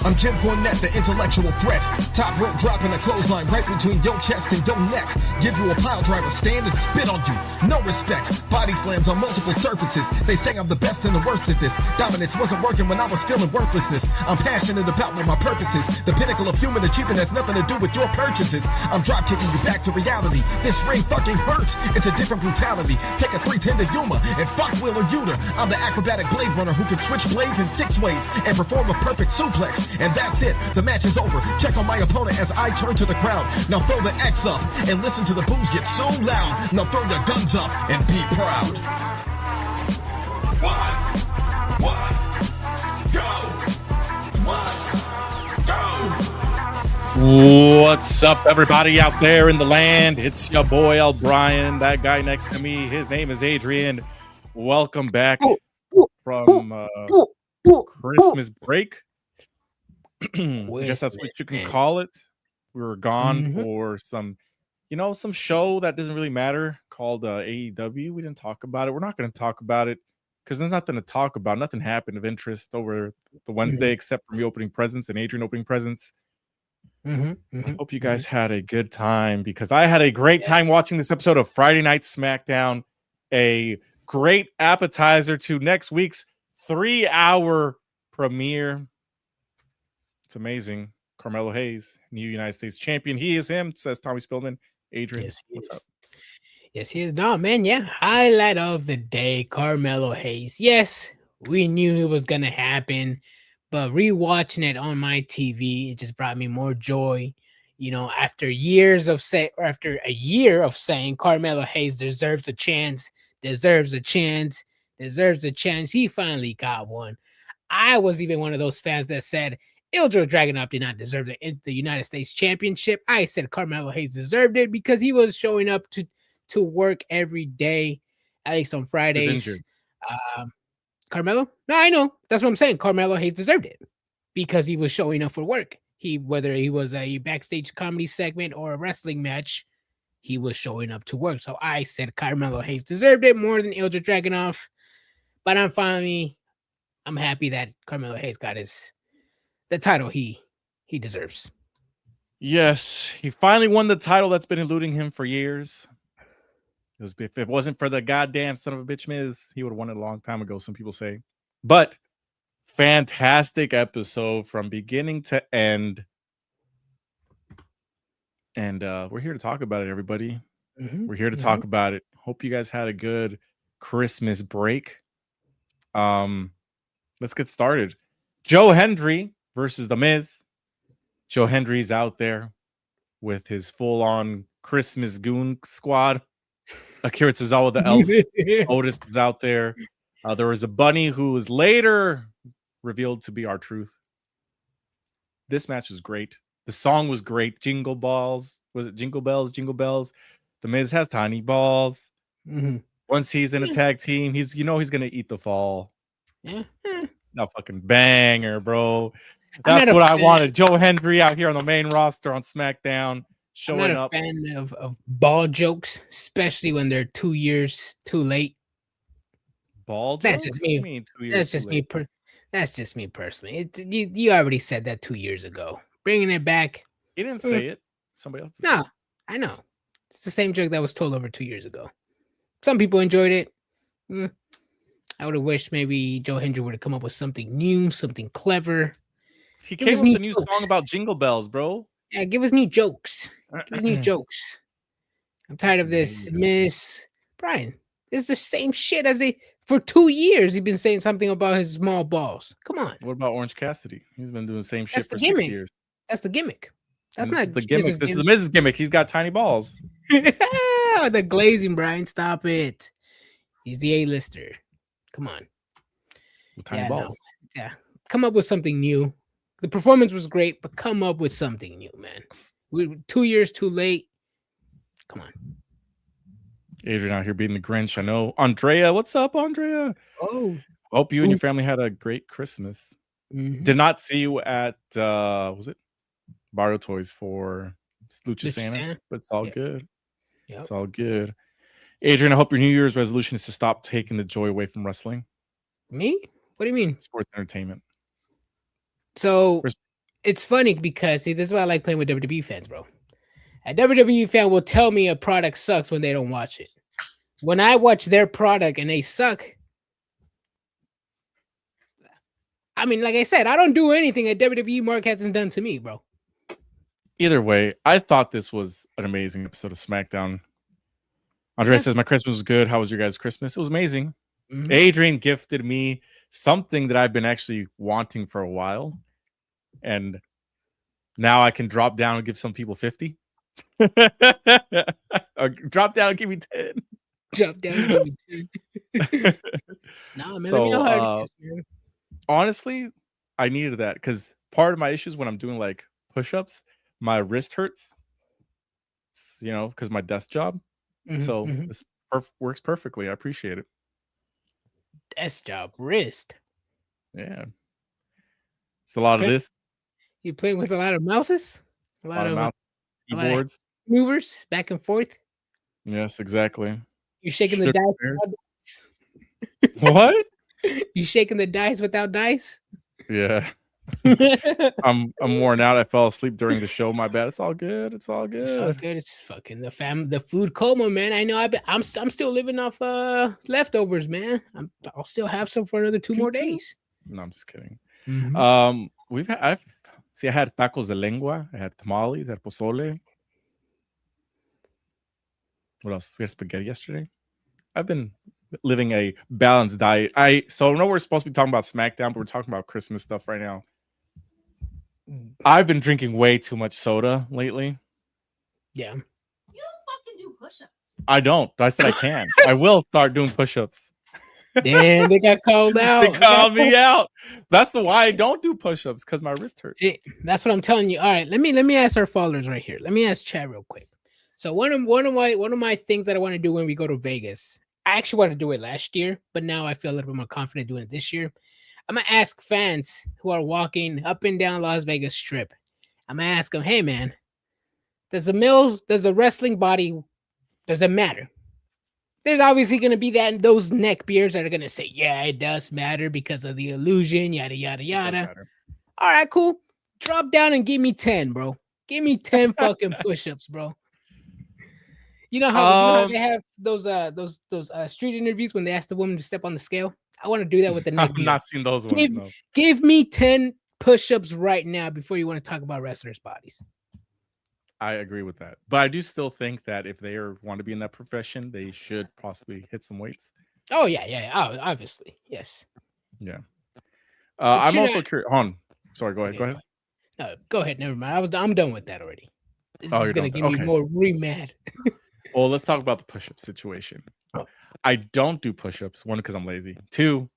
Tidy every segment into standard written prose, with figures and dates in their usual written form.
I'm Jim Cornette, the intellectual threat. Top rope dropping a clothesline right between your chest and your neck. Give you a pile driver, stand and spit on you. No respect. Body slams on multiple surfaces. They say I'm the best and the worst at this. Dominance wasn't working when I was feeling worthlessness. I'm passionate about what my purpose is. The pinnacle of human achievement has nothing to do with your purchases. I'm drop kicking you back to reality. This ring fucking hurts. It's a different brutality. Take a 310 to Yuma and fuck Wheeler Yuta. I'm the acrobatic blade runner who can switch blades in 6 ways and perform a perfect suplex. And that's it. The match is over. Check on my opponent as I turn to the crowd. Now throw the X up and listen to the boos get so loud. Now throw your guns up and be proud. One, go. One, go. What's up, everybody out there in the land? It's your boy, Brian. That guy next to me, his name is Adrian. Welcome back from Christmas break. I guess that's what you can call it. We were gone for some show that doesn't really matter called AEW. We didn't talk about it. We're not going to talk about it because there's nothing to talk about. Nothing happened of interest over the Wednesday except for me opening presents and Adrian opening presents. I hope you guys had a good time because I had a great time watching this episode of Friday Night Smackdown. A great appetizer to next week's 3-hour premiere. It's amazing. Carmelo Hayes, new United States champion. He is him, says Tommy Spillman. Adrian, what's up? Yes, he is. No, man, yeah. Highlight of the day, Carmelo Hayes. Yes, we knew it was going to happen, but rewatching it on my TV, it just brought me more joy. You know, after a year of saying Carmelo Hayes deserves a chance, he finally got one. I was even one of those fans that said Ilja Dragunov did not deserve the United States Championship. I said Carmelo Hayes deserved it because he was showing up to work every day, at least on Fridays. Carmelo? No, I know. That's what I'm saying. Carmelo Hayes deserved it because he was showing up for work. Whether he was a backstage comedy segment or a wrestling match, he was showing up to work. So I said Carmelo Hayes deserved it more than Ilja Dragunov. But I'm happy that Carmelo Hayes got the title he deserves. Yes, he finally won the title that's been eluding him for years. If it wasn't for the goddamn son of a bitch Miz, he would have won it a long time ago, some people say. But fantastic episode from beginning to end. And we're here to talk about it, everybody. We're here to talk about it. Hope you guys had a good Christmas break. Let's get started. Joe Hendry versus The Miz. Joe Hendry's out there with his full-on Christmas goon squad. Akira Tozawa, the elf. Otis is out there. There was a bunny who was later revealed to be R-Truth. This match was great. The song was great. Jingle balls. Was it Jingle Bells? Jingle Bells. The Miz has tiny balls. Once he's in a tag team, he's going to eat the fall. No fucking banger, bro. That's what I wanted. Joe Hendry out here on the main roster on SmackDown. Showing I'm not a up. fan of ball jokes, especially when they're 2 years too late. Ball That's jokes? just me. What do you mean 2 years That's just too me. late? That's just me personally. You already said that 2 years ago. Bringing it back. He didn't say it. Somebody else did. No, I know. It's the same joke that was told over 2 years ago. Some people enjoyed it. I would have wished maybe Joe Hendry would have come up with something new, something clever. He came up with a new song about Jingle Bells, bro. Yeah, give us new jokes. Give us new jokes. I'm tired of this, Miss Brian. It's the same shit for 2 years. He's been saying something about his small balls. Come on. What about Orange Cassidy? He's been doing the same shit for gimmick. 6 years. That's the gimmick. That's This not is the gimmick. This is the Miz's gimmick. He's got tiny balls. The glazing, Brian. Stop it. He's the A-lister. Come on. With tiny balls. No. Yeah. Come up with something new. The performance was great, but come up with something new, man. We're 2 years too late. Come on. Adrian out here being the Grinch. I know. Andrea, what's up, Andrea? Oh. Hope you and your family had a great Christmas. Did not see you at, was it Barrio Toys for Lucha Santa? But it's all good. Yep. It's all good. Adrian, I hope your New Year's resolution is to stop taking the joy away from wrestling. Me? What do you mean? Sports entertainment. So It's funny because see, this is why I like playing with WWE fans, bro. A WWE fan will tell me a product sucks when they don't watch it. When I watch their product and they suck, I mean, like I said, I don't do anything that WWE Mark hasn't done to me, bro. Either way, I thought this was an amazing episode of SmackDown. Andre says, my Christmas was good. How was your guys' Christmas? It was amazing. Mm-hmm. Adrian gifted me something that I've been actually wanting for a while. And now I can drop down and give some people 50. Or drop down and give me 10. Drop down and give me 10. Nah, man, let me know how it is, man. Honestly, I needed that because part of my issues when I'm doing like push-ups, my wrist hurts. You know, because my desk job. So this works perfectly. I appreciate it. Desk job, wrist. Yeah. It's a lot of this. You playing with a lot of mouses? A lot of keyboards. Movers back and forth. Yes, exactly. You shaking the dice? What? You shaking the dice without dice? Yeah. I'm worn out. I fell asleep during the show. My bad. It's all good. It's all good. It's all good. It's fucking the food coma, man. I know. I'm still living off leftovers, man. I'll still have some for another two more days. No, I'm just kidding. Mm-hmm. I had tacos de lengua. I had tamales. I had pozole. What else? We had spaghetti yesterday. I've been living a balanced diet. So I know we're supposed to be talking about SmackDown, but we're talking about Christmas stuff right now. I've been drinking way too much soda lately. Yeah. You don't fucking do push-ups. I don't. I said I can. I will start doing push-ups. Damn, they got called out. They called me out. That's the why I don't do push-ups, because my wrist hurts. See, that's what I'm telling you. All right, let me ask our followers right here. Let me ask Chad real quick. So one of my things that I want to do when we go to Vegas, I actually want to do it last year, but now I feel a little bit more confident doing it this year. I'm gonna ask fans who are walking up and down Las Vegas Strip. I'm gonna ask them, hey man, does the wrestling body, does it matter? There's obviously gonna be those neck beards that are gonna say, yeah, it does matter because of the illusion, yada yada yada. All right, cool. Drop down and give me 10, bro. Give me 10 fucking push-ups, bro. You know how they have those street interviews when they ask the woman to step on the scale? I want to do that with the neck. I've not seen those ones. No. Give me 10 push-ups right now before you want to talk about wrestlers' bodies. I agree with that. But I do still think that if they want to be in that profession, they should possibly hit some weights. Oh, yeah. Oh, obviously. Yes. Yeah. I'm also curious. Hold on. Sorry, go ahead. No, go ahead. Never mind. I'm done with that already. This is going to give me more mad. Well, let's talk about the push-up situation. I don't do push-ups. One, because I'm lazy. Two,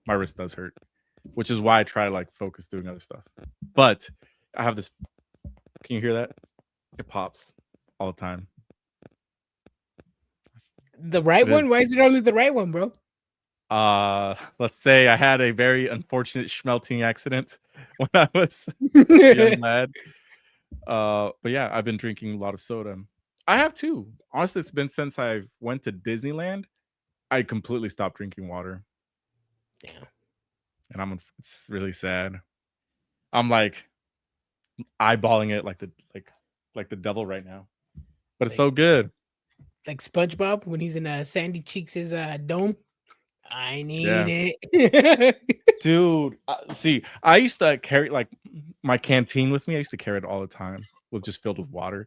my wrist does hurt, which is why I try to like focus doing other stuff. But I have this. Can you hear that? It pops all the time. The right one? Why is it only the right one, bro? Let's say I had a very unfortunate schmelting accident when I was a young lad. But yeah, I've been drinking a lot of soda. I have too. Honestly, it's been since I went to Disneyland. I completely stopped drinking water. Damn. And it's really sad. I'm like eyeballing it like the devil right now. But it's so good. Like SpongeBob when he's in Sandy Cheeks' dome. I need it. Dude, see, I used to carry like my canteen with me. I used to carry it all the time, just filled with water.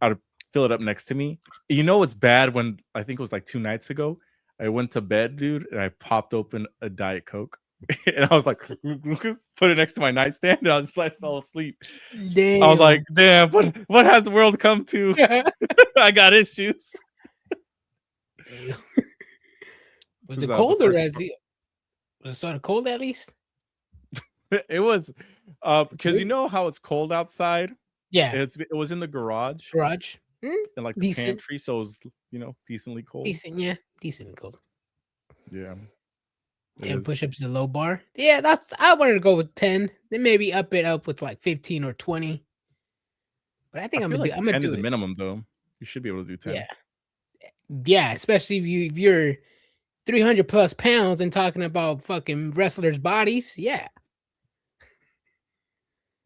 I'd fill it up next to me. You know what's bad when I think it was like 2 nights ago, I went to bed, dude, and I popped open a Diet Coke. And I was like, put it next to my nightstand, and I was like, fell asleep. Damn. I was like, damn, what has the world come to? I got issues. Was it cold or was it sort of cold at least? It was because you know how it's cold outside? Yeah. It was in the garage. And like the pantry, so it was, decently cold. Decently cold. Yeah. 10 push-ups is a low bar. Yeah, I wanted to go with 10. Then maybe up with like 15 or 20. But I think I'm gonna do 10 is a minimum though. You should be able to do 10. Yeah, especially if you're 300 plus pounds and talking about fucking wrestlers' bodies. Yeah.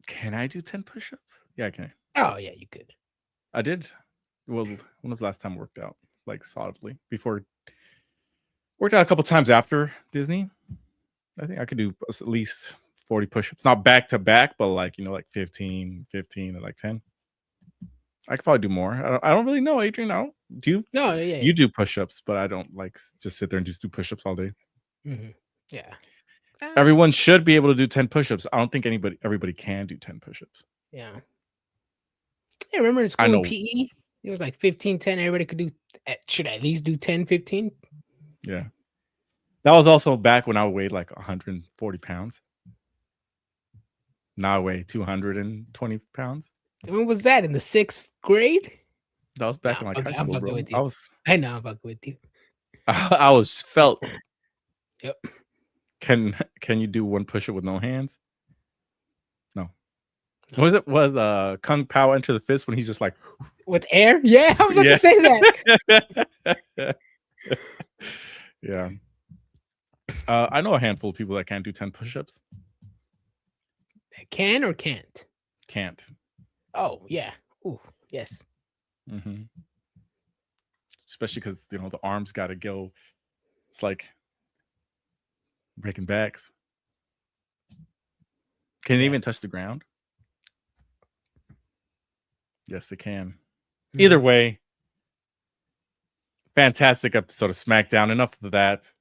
Can I do 10 push-ups? Yeah, I can. Oh yeah, you could. I did. Well, when was the last time I worked out? Like solidly. Before worked out a couple times after Disney. I think I could do at least 40 push-ups. Not back to back, but like, like 15, and like 10. I could probably do more. I don't really know, Adrian. I don't do you? No, yeah. You do push-ups, but I don't like just sit there and just do push-ups all day. Mm-hmm. Yeah. Everyone should be able to do 10 push-ups. I don't think everybody can do 10 push-ups. Yeah. I remember in school in PE, it was like 15, 10. Everybody could do, should at least do 10, 15. Yeah. That was also back when I weighed like 140 pounds. Now I weigh 220 pounds. When was that? In the 6th grade? That was back in like high school, bro. I know I'm fucking with you. I was felt. Yep. Can you do one push-up with no hands? No. Was Kung Pao Enter the Fist when he's just like with air? Yeah, I was about to say that. Yeah. I know a handful of people that can't do 10 push-ups. Can or can't? Can't. Oh yeah. Ooh, yes. Mm-hmm. Especially because the arms got to go. It's like breaking backs. Can they even touch the ground? Yes, they can. Mm-hmm. Either way, fantastic episode of SmackDown. Enough of that.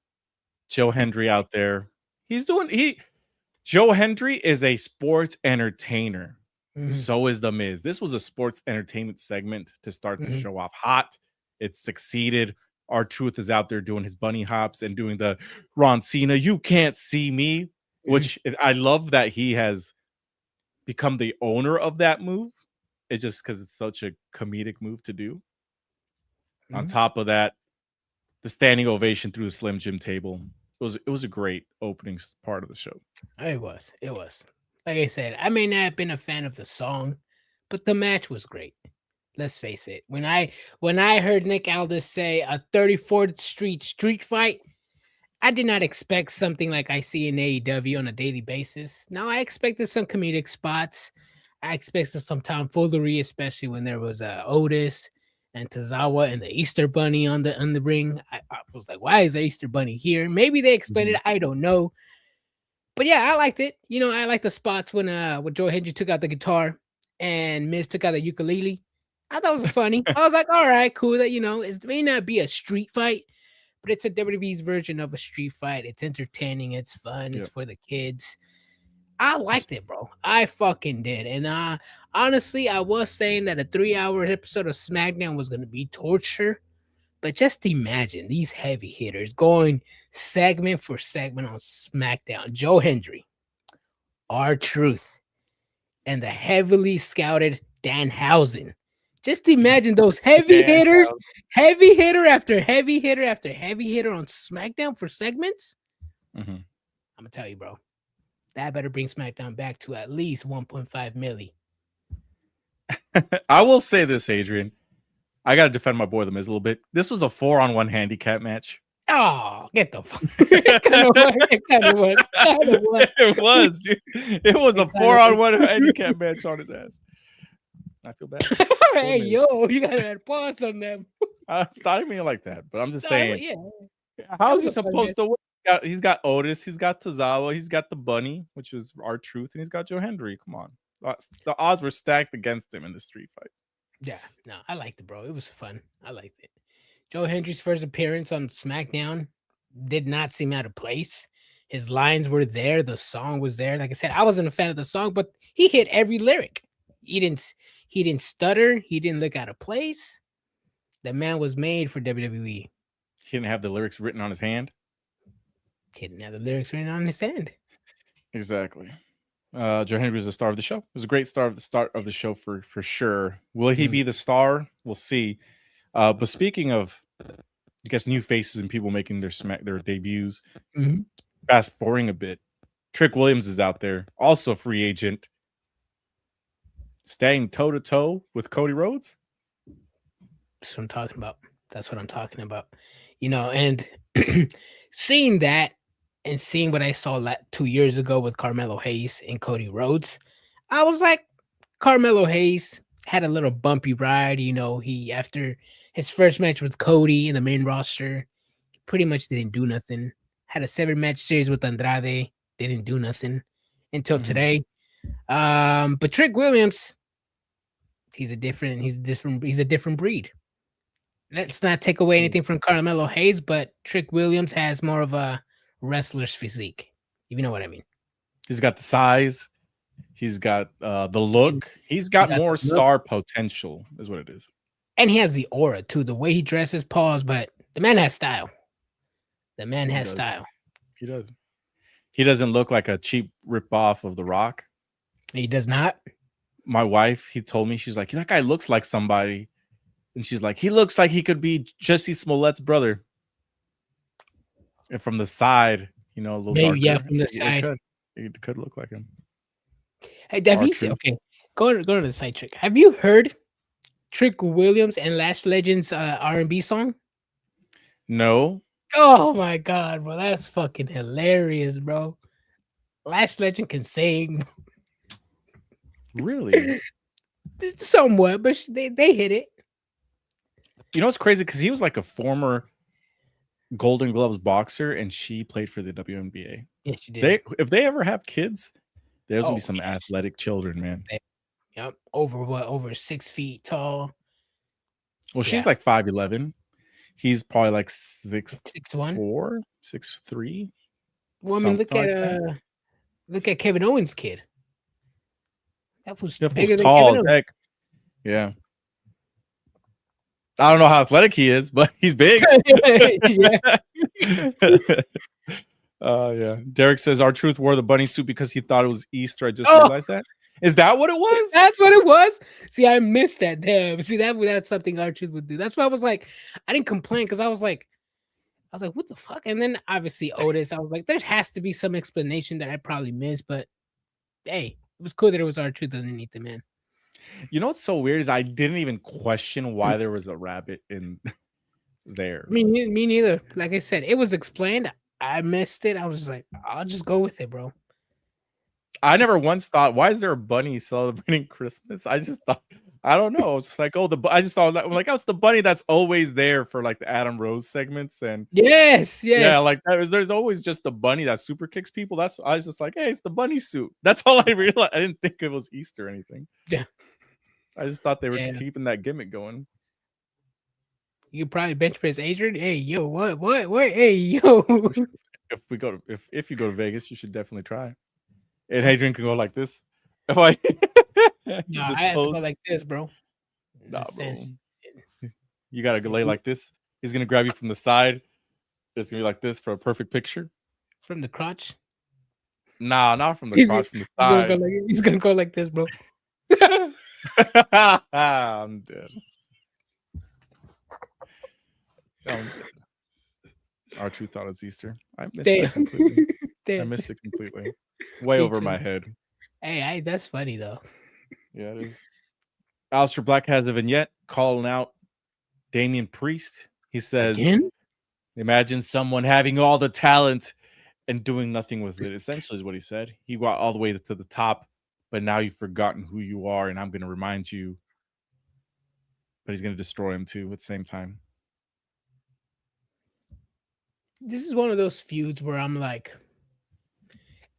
Joe Hendry out there. Joe Hendry is a sports entertainer. Mm-hmm. So is The Miz. This was a sports entertainment segment to start the show off hot. It succeeded. R-Truth is out there doing his bunny hops and doing the Ron Cena, you can't see me, which I love that he has become the owner of that move. It's just because it's such a comedic move to do. Mm-hmm. On top of that, the standing ovation through the Slim Jim table. It was a great opening part of the show. It was. Like I said, I may not have been a fan of the song, but the match was great. Let's face it. When I heard Nick Aldis say a 34th street fight, I did not expect something like I see in AEW on a daily basis. Now I expected some comedic spots. I expected some tomfoolery, especially when there was Otis and Tozawa and the Easter Bunny on the ring. I was like, why is the Easter Bunny here? Maybe they explained it. I don't know. But yeah, I liked it. I like the spots when Joe Hendry took out the guitar and Miz took out the ukulele. I thought it was funny. I was like, all right, cool. That it may not be a street fight, but it's a WWE's version of a street fight. It's entertaining. It's fun. It's for the kids. I liked it, bro. I fucking did. And honestly, I was saying that a 3-hour episode of SmackDown was going to be torture. But just imagine these heavy hitters going segment for segment on SmackDown. Joe Hendry, R-Truth, and the heavily scouted Danhausen. Just imagine those heavy hitters, heavy hitter after heavy hitter after heavy hitter on SmackDown for segments. Mm-hmm. I'm going to tell you, bro. That better bring SmackDown back to at least 1.5 milli. I will say this, Adrian. I got to defend my boy, The Miz, a little bit. This was a 4-on-1 handicap match. Oh, get the fuck. It kind of was. It was, dude. It was a 4-on-1 handicap match on his ass. I feel bad. Hey, yo, you got to pause on them. It's not even like that, but I'm just saying. How is he supposed to win? He's got Otis, he's got Tozawa, he's got the Bunny, which was R-Truth, and he's got Joe Hendry. Come on. The odds were stacked against him in the street fight. Yeah, no, I liked it, bro. It was fun. I liked it. Joe Hendry's first appearance on SmackDown did not seem out of place. His lines were there. The song was there. Like I said, I wasn't a fan of the song, but he hit every lyric. He didn't stutter. He didn't look out of place. The man was made for WWE. He didn't have the lyrics written on his hand. He didn't have the lyrics written on his hand. Exactly. Joe Hendry was the star of the show. It was a great start of the show for sure. Will he be the star? We'll see. But speaking of, I guess, new faces and people making their debuts, fast forwarding a bit, Trick Williams is out there, also a free agent, staying toe to toe with Cody Rhodes. That's what I'm talking about. And seeing that and seeing what I saw 2 years ago with Carmelo Hayes and Cody Rhodes, I was like, Carmelo Hayes had a little bumpy ride. You know, he after his first match with Cody in the main roster, pretty much didn't do nothing. Had a 7-match series with Andrade, didn't do nothing until today. But Trick Williams, he's a different breed. Let's not take away anything from Carmelo Hayes, but Trick Williams has more of a wrestler's physique. If you know what I mean. He's got the size. He's got the look. He's got more star potential, is what it is. And he has the aura too. The way he dresses, pause, but the man has style. The man has style. He does. He doesn't look like a cheap ripoff of The Rock. He does not. My wife, he told me, she's like, that guy looks like somebody. And she's like, he looks like he could be Jesse Smollett's brother. And from the side, you know, a little darker. Yeah, from the side. It could look like him. Hey, have you seen, okay, go to the side trick. Have you heard Trick Williams and Lash Legend's R&B song? No. Oh my god, bro, that's fucking hilarious, bro. Lash Legend can sing. Really? Somewhat, but they hit it. You know what's crazy? Because he was like a former Golden Gloves boxer, and she played for the WNBA. Yes, she did. If they ever have kids, there's gonna be some athletic children, man. Yep, over 6 feet tall. Well, she's like 5'11". He's probably like 6'1", 6'3". Well, I mean, look at Kevin Owens' kid. That was bigger than tall Kevin as heck. Yeah. I don't know how athletic he is, but he's big. Yeah. Derek says R-Truth wore the bunny suit because he thought it was Easter. I just realized that. Is that what it was? That's what it was. See, I missed that. Damn. See, that's something R-Truth would do. That's why I was like, I didn't complain because I was like, what the fuck? And then obviously Otis, I was like, there has to be some explanation that I probably missed, but hey, it was cool that it was R-Truth underneath the man. You know what's so weird is I didn't even question why there was a rabbit in there. Me neither. Like I said, it was explained. I missed it. I was just like, I'll just go with it, bro. I never once thought, why is there a bunny celebrating Christmas? I just thought, I don't know. It's like, I just thought, I'm like, oh, it's the bunny that's always there for like the Adam Rose segments. And yes. Yeah, like there's always just the bunny that super kicks people. I was just like, hey, it's the bunny suit. That's all I realized. I didn't think it was Easter or anything. Yeah. I just thought they were keeping that gimmick going. You probably bench press Adrian. Hey, yo, what? Hey, yo. If you go to Vegas, you should definitely try. And Adrian can go like this. No, I have to go like this, bro. Nah, bro. You gotta lay like this. He's gonna grab you from the side. It's gonna be like this for a perfect picture. From the crotch? Nah, not from the crotch. From the side. He's gonna go like this, bro. I'm dead. R-Truth thought it was Easter. I missed it completely. I missed it completely. Way over my head. Hey, that's funny though. Yeah, it is. Aleister Black has a vignette calling out Damian Priest. He says, again? Imagine someone having all the talent and doing nothing with it. Essentially is what he said. He got all the way to the top, but now you've forgotten who you are, and I'm going to remind you. But he's going to destroy him too at the same time. This is one of those feuds where I'm like,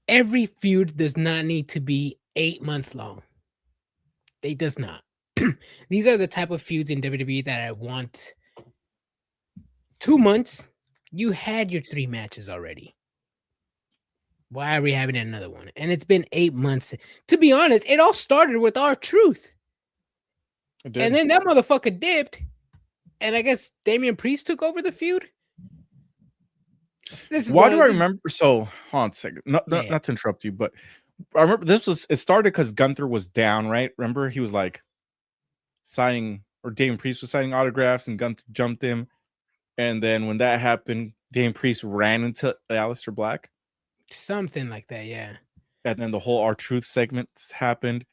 every feud does not need to be 8 months long. It does not. These are the type of feuds in WWE that I want. 2 months, you had your 3 matches already. Why are we having another one? And it's been 8 months. To be honest, it all started with R-Truth. And then that motherfucker dipped. And I guess Damian Priest took over the feud. Why do I remember? So, hold on a second. Not to interrupt you, but I remember it started because Gunther was down, right? Remember he was like signing, or Damian Priest was signing autographs and Gunther jumped him. And then when that happened, Damian Priest ran into Aleister Black. Something like that, yeah. And then the whole R-Truth segment happened.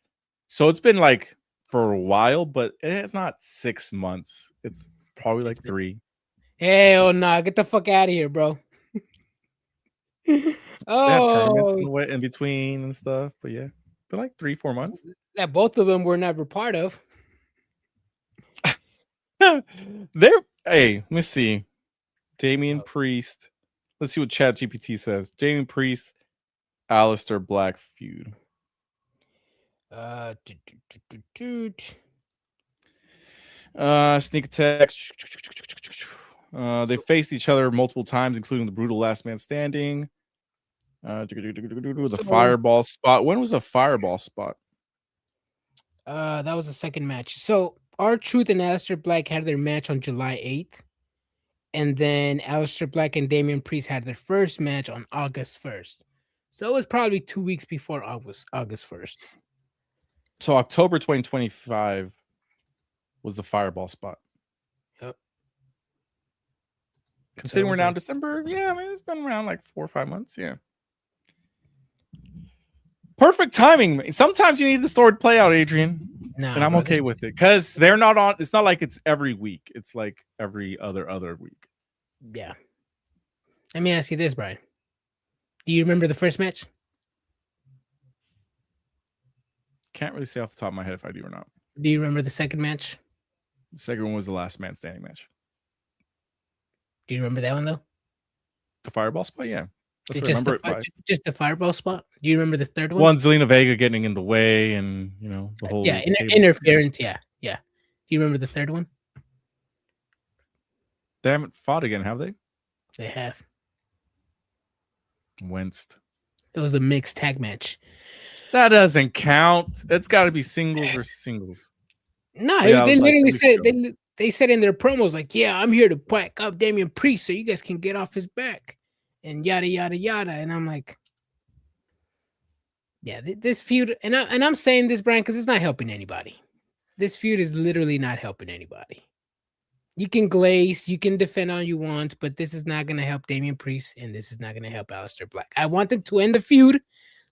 So it's been like for a while, but it's not 6 months. It's probably like 3. Hell nah, get the fuck out of here, bro. They have tournaments in between and stuff, but yeah. Been like 3-4 months. That both of them were never part of. Hey, let me see. Damian Priest. Let's see what ChatGPT says. Damian Priest, Aleister Black feud. Sneak attack. They faced each other multiple times, including the brutal last man standing. The fireball spot. When was the fireball spot? That was the second match. So R-Truth and Aleister Black had their match on July 8th. And then Aleister Black and Damian Priest had their first match on August 1st. So it was probably 2 weeks before August 1st. So October 2025 was the fireball spot. Yep. Considering we're now in December, yeah, I mean, it's been around like 4 or 5 months, yeah. Perfect timing. Sometimes you need the story to play out, Adrian. And I'm okay with it because they're not on. It's not like it's every week. It's like every other week. Yeah. Let me ask you this, Brian. Do you remember the first match? Can't really say off the top of my head if I do or not. Do you remember the second match? The second one was the last man standing match. Do you remember that one though? The fireball spot, yeah. Just the fireball spot. Do you remember the third one? One, Zelina Vega getting in the way, and the whole interference. Yeah. Do you remember the third one? They haven't fought again, have they? They have. Winced. It was a mixed tag match. That doesn't count. It's got to be singles versus singles. No, they literally said they said in their promos like, "Yeah, I'm here to back up Damian Priest so you guys can get off his back." And yada yada yada, and I'm like, yeah, this feud, and I'm saying this, Brian, because it's not helping anybody. This feud is literally not helping anybody. You can glaze, you can defend all you want, but this is not going to help Damian Priest, and this is not going to help Aleister Black. I want them to end the feud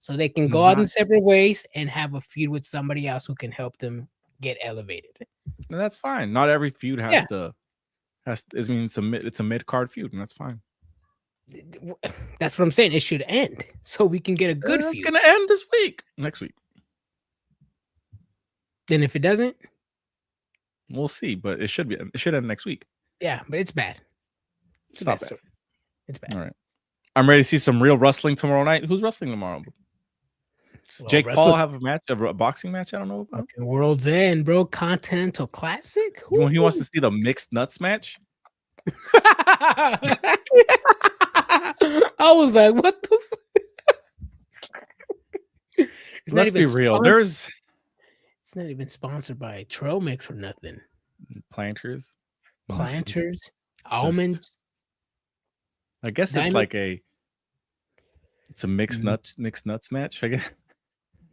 so they can go out in separate ways and have a feud with somebody else who can help them get elevated. And that's fine. Not every feud has to. It's a mid card feud, and that's fine. That's what I'm saying. It should end so we can get a good feud. It's gonna end this week, next week. Then if it doesn't, we'll see. But it should be. It should end next week. Yeah, but it's bad. It's not bad. Story. It's bad. All right. I'm ready to see some real wrestling tomorrow night. Who's wrestling tomorrow? Does Jake Paul have a boxing match? I don't know about. World's End, bro. Continental Classic. He wants to see the mixed nuts match. I was like, what the fuck? Let's be real. It's not even sponsored by Trail Mix or nothing. Planters, almonds. I guess it's like it's a mixed nuts match. I guess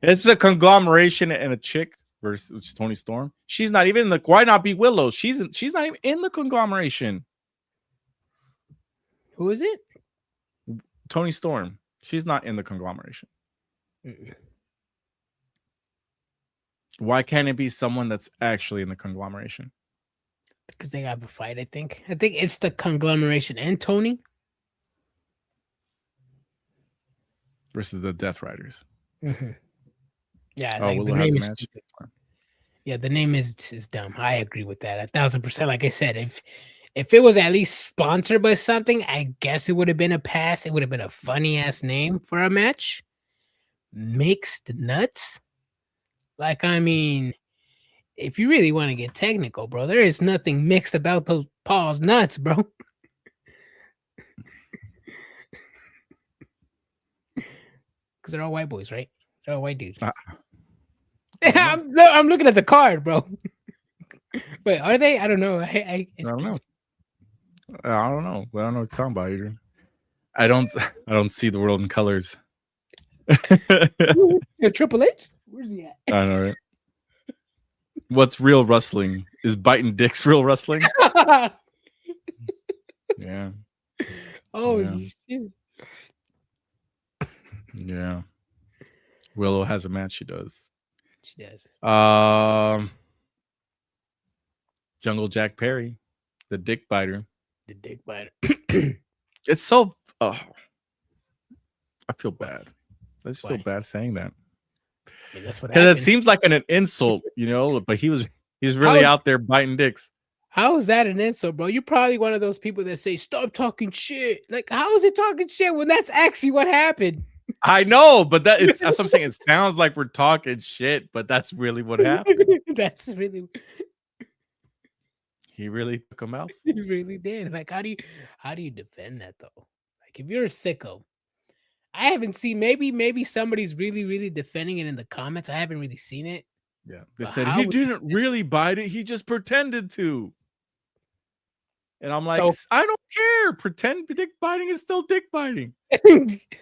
it's a conglomeration and a chick versus Toni Storm. She's not even in the. Why not be Willow? She's not even in the conglomeration. Who is it? Toni Storm. She's not in the conglomeration. Why can't it be someone that's actually in the conglomeration? Because they have a fight, I think. I think it's the conglomeration and Tony versus the Death Riders. Mm-hmm. Yeah, the name is stupid. Yeah, the name is dumb. I agree with that 1,000%. Like I said, if it was at least sponsored by something, I guess it would have been a pass. It would have been a funny ass name for a match. Mixed nuts. Like, I mean, if you really want to get technical, bro, there is nothing mixed about those Paul's nuts, bro. Because they're all white boys, right? They're all white dudes. I'm looking at the card, bro. Wait, are they? I don't know. I don't know. I don't know. I don't know what you're talking about, Adrian. I don't see the world in colors. Triple H? Where's he at? I know, right? What's real wrestling? Is biting dicks real wrestling? Yeah. Oh, shit. Yeah. Willow has a match. She does. She does. Jungle Jack Perry, the dick biter. The dick biter. It's so. I feel bad. I just feel bad saying that. I mean, that's what Because happened. it seems like an insult, but he's really out there biting dicks. How is that an insult, bro? You're probably one of those people that say, stop talking shit. Like, how is it talking shit when that's actually what happened? I know, but that's what I'm saying. It sounds like we're talking shit, but that's really what happened. That's really... He really took him out. He really did. Like, how do you defend that, though? Like, if you're a sicko, I haven't seen, maybe somebody's really, really defending it in the comments. I haven't really seen it. Yeah. They said he didn't really bite it. He just pretended to. And I'm like, so, I don't care. Pretend dick biting is still dick biting.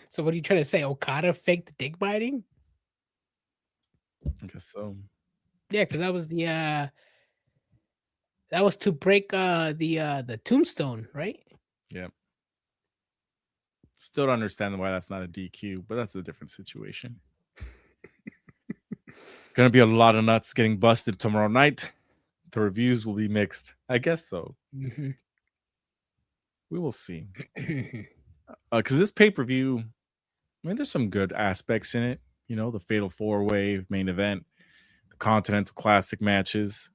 So what are you trying to say? Okada faked the dick biting? I guess so. Yeah, because that was that was to break the tombstone, right? Yeah. Still don't understand why that's not a DQ, but that's a different situation. Gonna be a lot of nuts getting busted tomorrow night. The reviews will be mixed. I guess so. Mm-hmm. We will see. Because this pay-per-view, I mean, there's some good aspects in it. The Fatal 4-Way main event, the Continental Classic matches.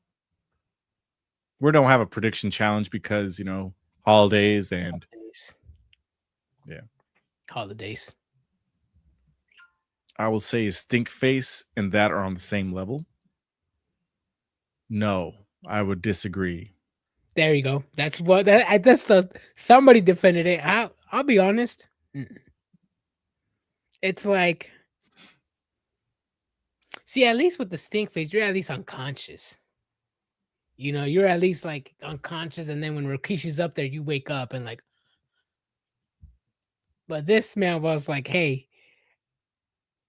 We don't have a prediction challenge because, holidays and... Yeah. Holidays. I will say Stinkface and that are on the same level. No, I would disagree. There you go. That's what somebody defended it. I'll be honest. It's like, see, at least with the stink face, you're at least unconscious. You're at least like unconscious, and then when Rikishi's up there, you wake up and like. But this man was like, "Hey,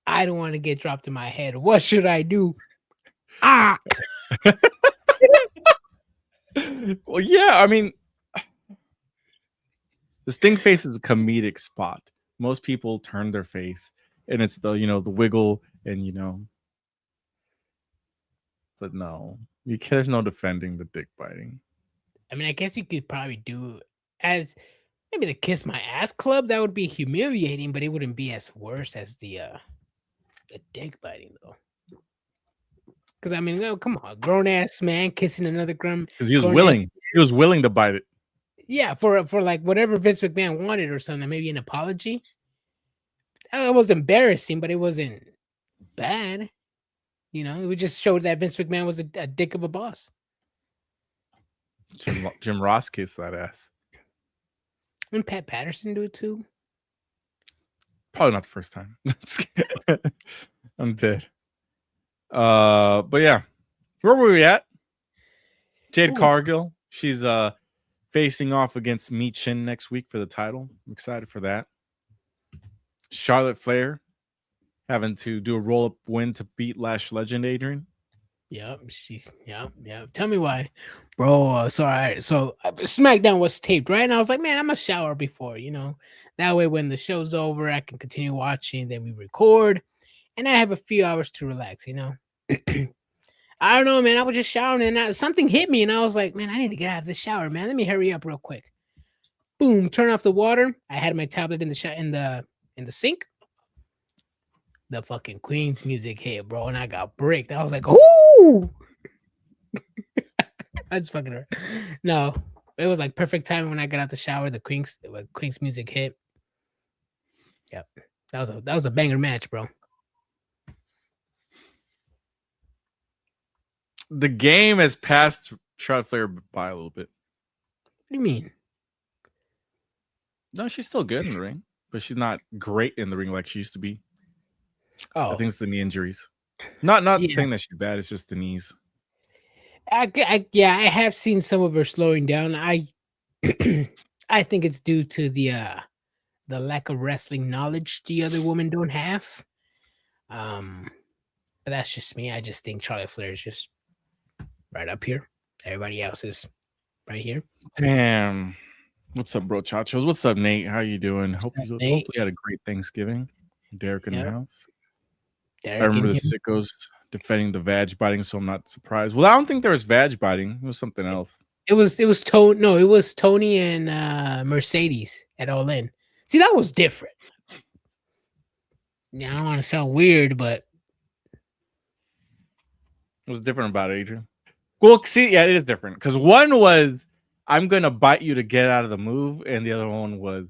I don't want to get dropped in my head. What should I do?" Ah. Well, yeah, I mean, the stink face is a comedic spot. Most people turn their face, and it's the the wiggle, and but no, there's no defending the dick biting. I mean, I guess you could probably do as maybe the kiss my ass club. That would be humiliating, but it wouldn't be as worse as the dick biting though. Because I mean, come on, grown ass man kissing another grown. Because he was willing. He was willing to bite it. Yeah, for like whatever Vince McMahon wanted or something, maybe an apology. It was embarrassing, but it wasn't bad. It would just show that Vince McMahon was a dick of a boss. Jim Ross kissed that ass. And Pat Patterson do it too. Probably not the first time. I'm dead. But yeah, where were we at? Jade Cargill. She's facing off against Mi Chin next week for the title. I'm excited for that. Charlotte Flair having to do a roll-up win to beat Lash Legend, Adrian. Yep, yeah. Tell me why, bro. So SmackDown was taped, right? And I was like, man, I'm gonna shower before, that way when the show's over, I can continue watching. Then we record, and I have a few hours to relax. I don't know, man. I was just showering, and something hit me, and I was like, man, I need to get out of the shower, man. Let me hurry up real quick. Boom, turn off the water. I had my tablet in the sink. The fucking Queen's music hit, bro, and I got bricked. I was like, ooh. I just fucking hurt. No, it was like perfect time when I got out the shower. The Queen's music hit. Yep, that was a banger match, bro. The game has passed Charlotte Flair by a little bit. What do you mean? No, she's still good in the ring, but she's not great in the ring like she used to be. Oh, I think it's the knee injuries. Not saying that she's bad. It's just the knees. I have seen some of her slowing down. I think it's due to the lack of wrestling knowledge the other women don't have. But that's just me. I just think Charlotte Flair is just right up here. Everybody else is right here. Damn. What's up, bro? Chachos. What's up, Nate? How you doing? Hopefully you had a great Thanksgiving. Derek in the house. I remember the sickos defending the vag biting, so I'm not surprised. Well, I don't think there was vag biting. It was something else. It was Tony. No, it was Tony and Mercedes at All In. See, that was different. Yeah, I don't want to sound weird, but What's different about it, Adrian? Well, see, yeah, it is different because one was I'm gonna bite you to get out of the move, and the other one was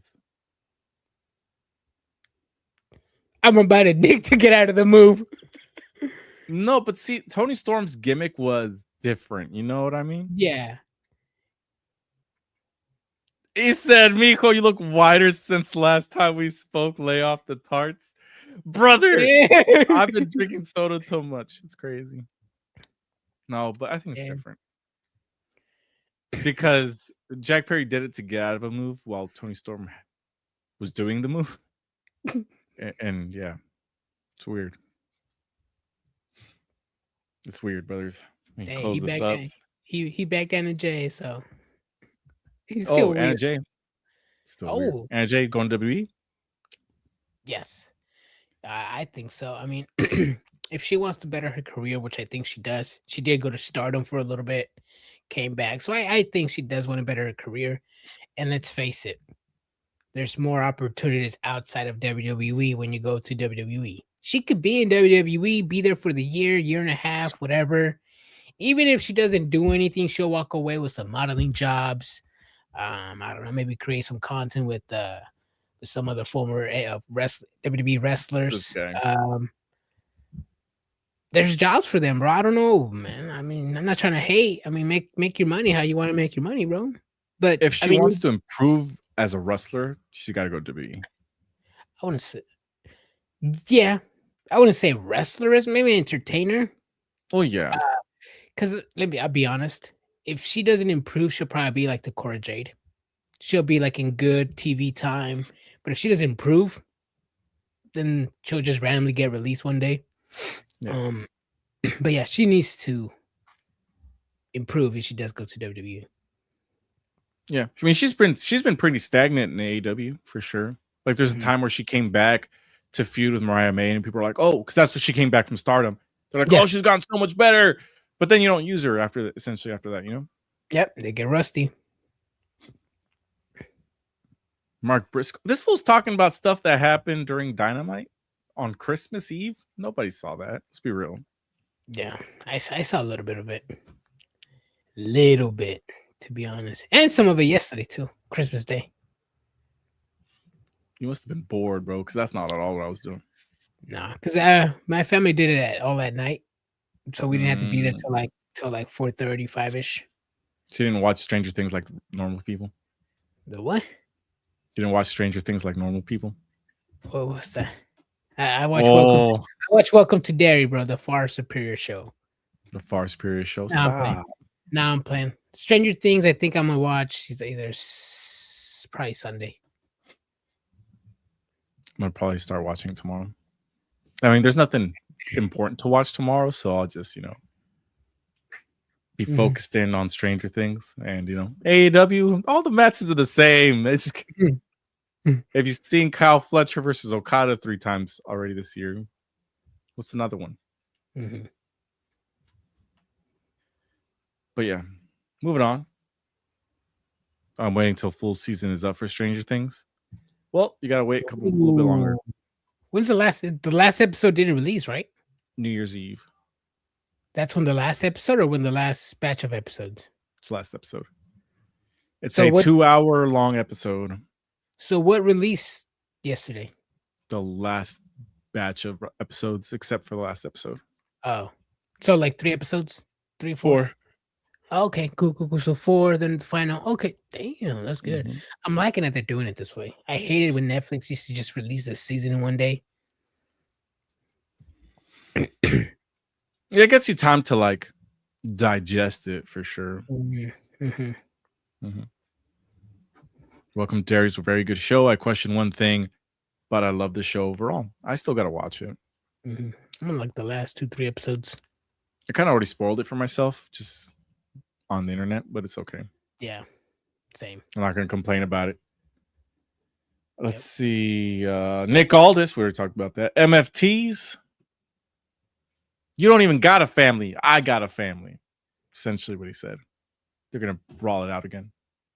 I'm gonna bite a dick to get out of the move. no. But see, Tony Storm's gimmick was different. You know what I mean? Yeah. He said, "Miko, you look whiter since last time we spoke. Lay off the tarts, brother." I've been drinking soda too much. It's crazy. No, but I think it's different because Jack Perry did it to get out of a move while Tony Storm was doing the move, and yeah, it's weird. It's weird, brothers. Hey, he back down. He back down to Jay, so he's still weird. Anna Jay. Still weird. Anna Jay going to WWE? Yes, I think so. I mean, if she wants to better her career, which I think she does, she did go to Stardom for a little bit, came back. So I think she does want to better her career. And let's face it, there's more opportunities outside of WWE when you go to WWE. She could be in WWE, be there for the year and a half, whatever. Even if she doesn't do anything, she'll walk away with some modeling jobs. I don't know, maybe create some content with some other former WWE wrestlers. There's jobs for them, bro. I don't know, man. I mean, I'm not trying to hate. I mean, make your money how you want to make your money, bro. But if she wants to improve as a wrestler, she got to go to WWE. I want to say, yeah, I wouldn't say wrestler, is maybe entertainer. Oh yeah, because I'll be honest. If she doesn't improve, she'll probably be like the Cora Jade. She'll be like in good TV time. But if she doesn't improve, then she'll just randomly get released one day. Yeah. But yeah, she needs to improve if she does go to WWE. Yeah, I mean she's been pretty stagnant in AEW for sure. Like there's a time where she came back to feud with Mariah May, and people are like, "Oh, because that's what she came back from Stardom." They're like, "Oh, she's gotten so much better," but then you don't use her essentially after that, you know? Yep, they get rusty. Mark Briscoe. This fool's talking about stuff that happened during Dynamite on Christmas Eve. Nobody saw that. Let's be real. Yeah, I saw a little bit of it. Little bit, to be honest. And some of it yesterday, too. Christmas Day. You must have been bored, bro, because that's not at all what I was doing. Nah, because my family did it all that night. So we didn't have to be there till like 4:30, 5-ish. So you didn't watch Stranger Things like normal people? The what? You didn't watch Stranger Things like normal people? What was that? I watch Welcome to Derry, bro. The far superior show. The far superior show. Now I'm playing Stranger Things. I think I'm gonna watch either probably Sunday. I'm gonna probably start watching it tomorrow. I mean, there's nothing important to watch tomorrow, so I'll just be focused in on Stranger Things and AEW. All the matches are the same. It's have you seen Kyle Fletcher versus Okada 3 times already this year? What's another one? But yeah, moving on. I'm waiting till full season is up for Stranger Things. Well, you gotta wait a little bit longer. When's the last episode didn't release, right? New Year's Eve. That's when the last episode, or when the last batch of episodes? It's the last episode. It's a 2-hour long episode. So what released yesterday? The last batch of episodes, except for the last episode. Oh, so like 3 episodes? 3, 4? Okay, cool. So 4, then the final. Okay, damn, that's good. I'm liking that they're doing it this way. I hated when Netflix used to just release a season in one day. Yeah, it gets you time to digest it for sure. Welcome, Derry's a very good show. I question one thing, but I love the show overall. I still gotta watch it. I'm on like the last 2-3 episodes. I kind of already spoiled it for myself, just on the internet, but it's okay. Yeah, same. I'm not gonna complain about it. Let's see. Nick Aldis, we already talked about that. MFTs. You don't even got a family. I got a family. Essentially what he said. They're gonna brawl it out again.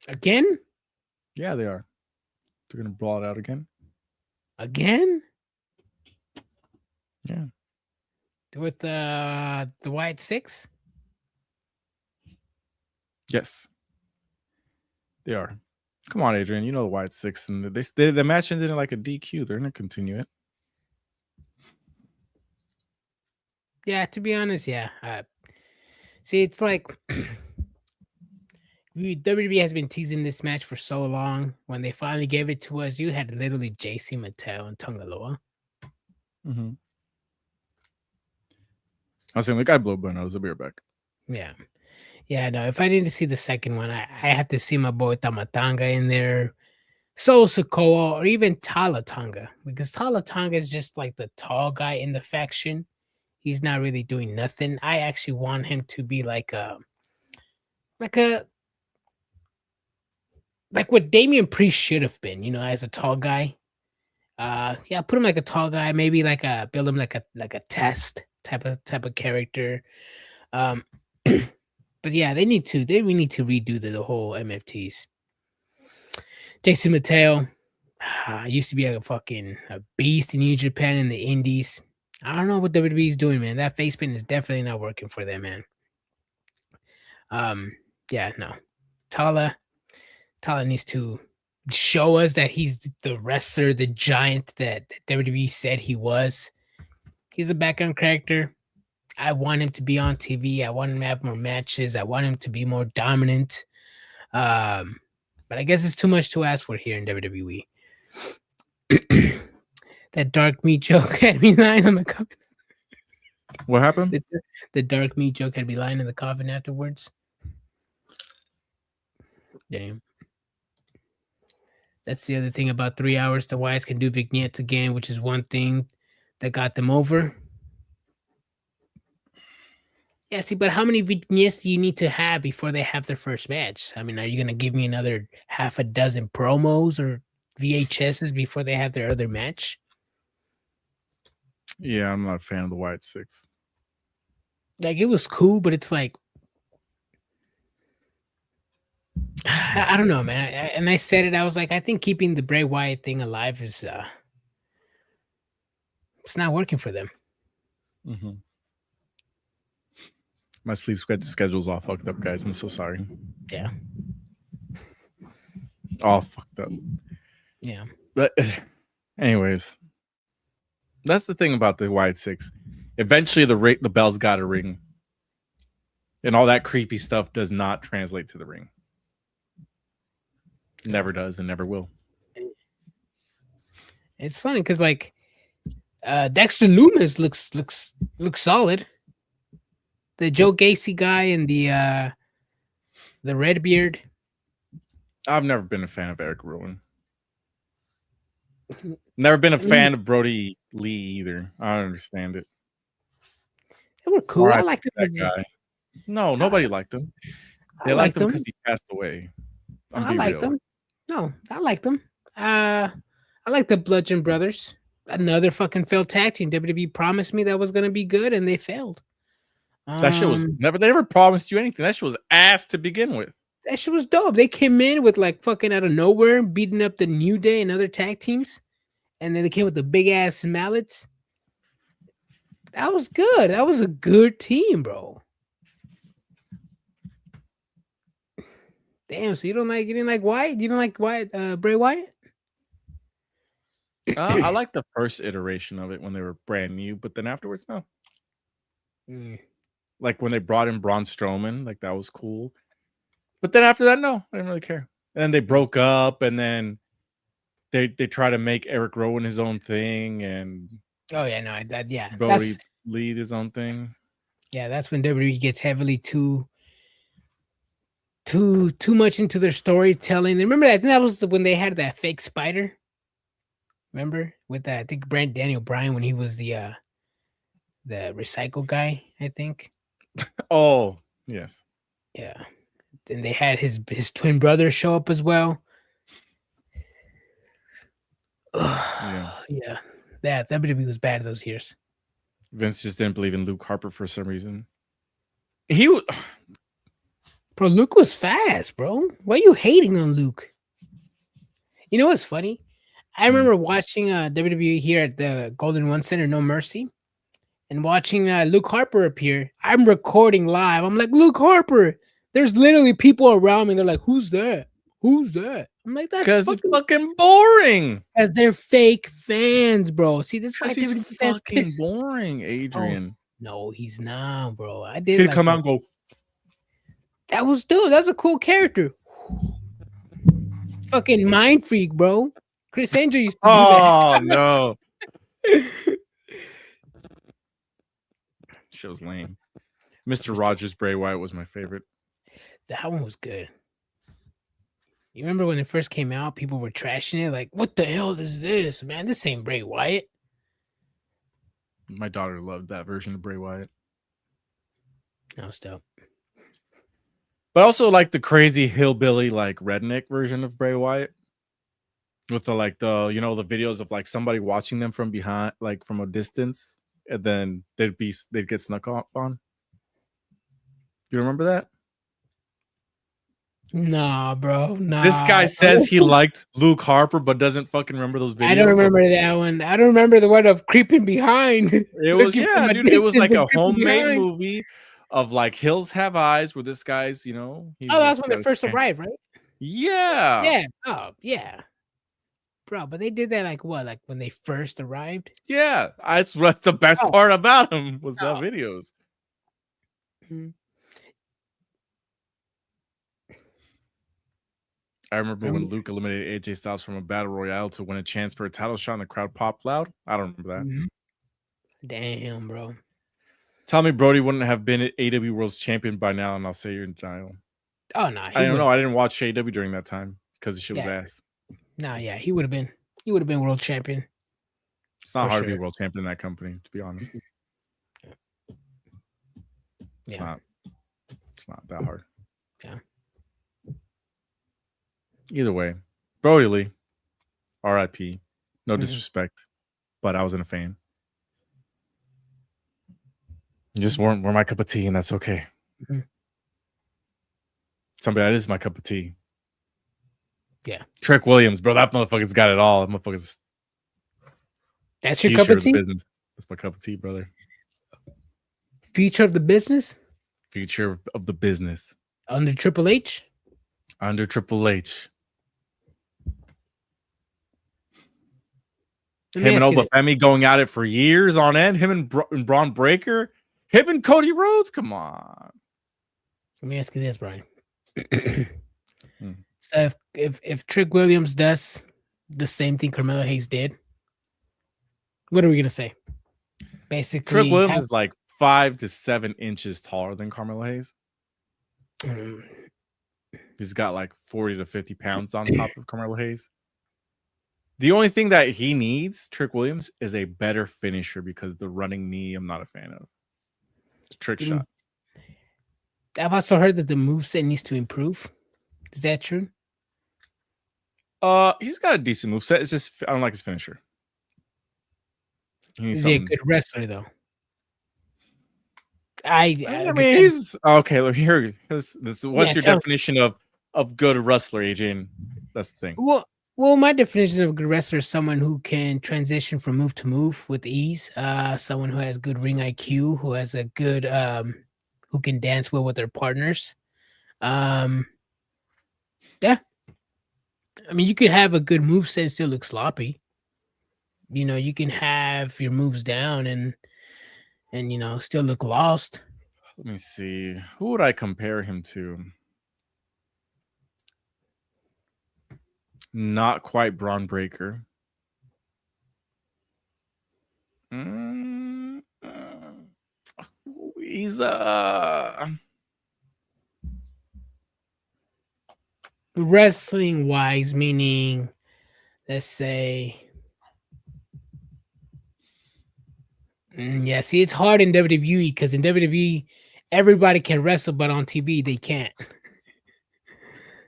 Again? Yeah, they are. They're gonna brawl it out again. Again? Yeah. with the White Six. Yes, they are. Come on, Adrian. You know the White Six, and the match ended in like a DQ. They're gonna continue it. Yeah, to be honest, yeah. See, it's like WWE has been teasing this match for so long. When they finally gave it to us, you had literally JC Mattel and Tongaloa. Mm-hmm. I was saying, we got to blow Buenos. I'll be right back. Yeah. Yeah, no, if I need to see the second one, I have to see my boy Tamatanga in there, Solo Sikoa, or even Talatanga, because Talatanga is just like the tall guy in the faction. He's not really doing nothing. I actually want him to be like what Damian Priest should have been, as a tall guy. Yeah, put him like a tall guy, maybe build him like a test type of character. But yeah, we need to redo the whole MFTs. Jason Mateo used to be a beast in New Japan and the Indies. I don't know what WWE is doing, man. That face paint is definitely not working for them, man. Yeah, no. Tala needs to show us that he's the wrestler, the giant that WWE said he was. He's a background character. I want him to be on TV. I want him to have more matches. I want him to be more dominant. But I guess it's too much to ask for here in WWE. That dark meat joke had me lying on the coffin. What happened? The dark meat joke had me lying in the coffin afterwards. Damn. That's the other thing about 3 hours. The Wyatts can do vignettes again, which is one thing that got them over. Yeah, see, but how many vignettes do you need to have before they have their first match? I mean, are you going to give me another half a dozen promos or VHSs before they have their other match? Yeah, I'm not a fan of the White Six. Like, it was cool, but it's like, I don't know, man. And I said it, I was like, I think keeping the Bray Wyatt thing alive is, it's not working for them. Mm-hmm. My sleep schedule's all fucked up, guys. I'm so sorry. Yeah. All fucked up. Yeah. But anyways, that's the thing about the White Six. Eventually the bell's got to ring. And all that creepy stuff does not translate to the ring. Never does and never will. It's funny because Dexter Lumis looks solid. The Joe Gacy guy and the red beard. I've never been a fan of Eric Rowan. Never been a fan of Brody Lee either. I don't understand it. They were cool. I liked that guy. No, nobody liked him. They liked him because he passed away. I liked them. No, I liked them. I like the Bludgeon Brothers. Another fucking failed tag team. WWE promised me that was gonna be good, and they failed. That shit was never. They never promised you anything. That shit was ass to begin with. That shit was dope. They came in with fucking out of nowhere, beating up the New Day and other tag teams, and then they came with the big ass mallets. That was good. That was a good team, bro. Damn. So you didn't like Wyatt? You don't like Wyatt? Bray Wyatt? I like the first iteration of it when they were brand new, but then afterwards, no. Like when they brought in Braun Strowman, that was cool. But then after that, no, I didn't really care. And then they broke up, and then they try to make Eric Rowan his own thing, and Brody lead his own thing. Yeah, that's when WWE gets heavily too much into their storytelling. Remember that? I think that was when they had that fake spider. Remember with that? I think Daniel Bryan when he was the recycle guy. I think. Oh yes. Yeah. Then they had his twin brother show up as well. Yeah. That WWE was bad those years. Vince just didn't believe in Luke Harper for some reason. Bro, Luke was fast, bro. Why are you hating on Luke? You know what's funny? I remember watching WWE here at the Golden One Center, No Mercy, and watching Luke Harper appear. I'm recording live. I'm like, Luke Harper. There's literally people around me. They're like, who's that? Who's that? I'm like, that's Because it's fucking boring. As they're fake fans, bro. See, this is why He's WWE fans fucking piss. boring, Adrian. No, he's not, bro. I did He'd like come that. out and go, That was that's a cool character. Fucking mind freak, bro. Chris Angel used to do oh, no. Shit was lame. Mr. Rogers Bray Wyatt was my favorite. That one was good. You remember when it first came out, people were trashing it like, what the hell is this, man? This ain't Bray Wyatt. My daughter loved that version of Bray Wyatt. That was dope. But also like the crazy hillbilly, like redneck version of Bray Wyatt. With the the videos of like somebody watching them from behind, like from a distance, and then they'd get snuck up on. You remember that? Nah, bro. Nah. This guy says he liked Luke Harper, but doesn't fucking remember those videos. I don't remember that one. I don't remember the one of creeping behind. It was dude. It was like a homemade movie of like Hills Have Eyes, where this guy's, that's when they first arrived, right? Yeah. Yeah. Oh, yeah. Bro, but they did that like what? Like when they first arrived? Yeah. That's what the best part about him was the videos. Mm-hmm. I remember when Luke eliminated AJ Styles from a battle royale to win a chance for a title shot and the crowd popped loud. I don't remember that. Mm-hmm. Damn, bro. Tell me Brody wouldn't have been AEW World's Champion by now, and I'll say you're in denial. Oh, no. I don't know. I didn't watch AEW during that time because the shit was ass. Nah, yeah. He would have been. He would have been world champion. It's not hard to be world champion in that company, to be honest. Yeah. It's not that hard. Yeah. Either way, Brody Lee, R.I.P. No disrespect, but I wasn't a fan. You just weren't my cup of tea, and that's okay. Mm-hmm. Somebody that is my cup of tea. Yeah. Trick Williams, bro. That motherfucker's got it all. That motherfucker's. That's your cup of tea? Business. That's my cup of tea, brother. Future of the business? Future of the business. Under Triple H? Under Triple H. Him and Obafemi going at it for years on end. Him and Braun Breaker. Him and Cody Rhodes. Come on. Let me ask you this, Brian. So if Trick Williams does the same thing Carmelo Hayes did, what are we gonna say? Basically, Trick Williams is like 5 to 7 inches taller than Carmelo Hayes. He's got like 40 to 50 pounds on top of Carmelo Hayes. The only thing that he needs, Trick Williams, is a better finisher because the running knee I'm not a fan of. It's a trick shot. I've also heard that the moveset needs to improve. Is that true? He's got a decent moveset. It's just I don't like his finisher. Is he a good wrestler though? I mean, he's okay. Look here. What's your definition of good wrestler, Adrian? That's the thing. Well, my definition of a good wrestler is someone who can transition from move to move with ease. Someone who has good ring IQ, who has a good who can dance well with their partners. Yeah. I mean, you could have a good moveset and still look sloppy. You can have your moves down and still look lost. Let me see. Who would I compare him to? Not quite Braun Breaker. He's wrestling wise, meaning, let's say, see, it's hard in WWE because in WWE everybody can wrestle, but on TV they can't.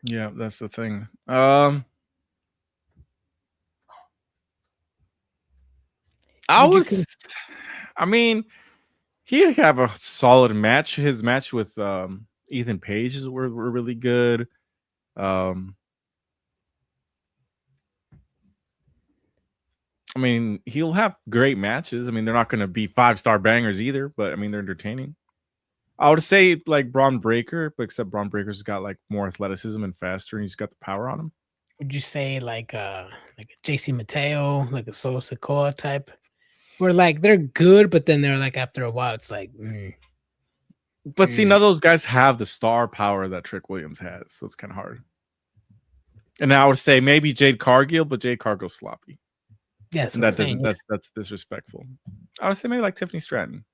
Yeah, that's the thing. I mean, he have a solid match. His match with Ethan Page were really good. I mean, he'll have great matches. I mean, they're not going to be 5-star bangers either, but I mean, they're entertaining. I would say like Braun Breaker, but except Braun Breaker's got like more athleticism and faster, and he's got the power on him. Would you say like a JC Mateo, like a Solo Sikoa type, where like they're good, but then they're like after a while, it's like. But see, none of those guys have the star power that Trick Williams has, so it's kind of hard. And I would say maybe Jade Cargill, but Jade Cargill's sloppy. Yes, and that's disrespectful. I would say maybe like Tiffany Stratton,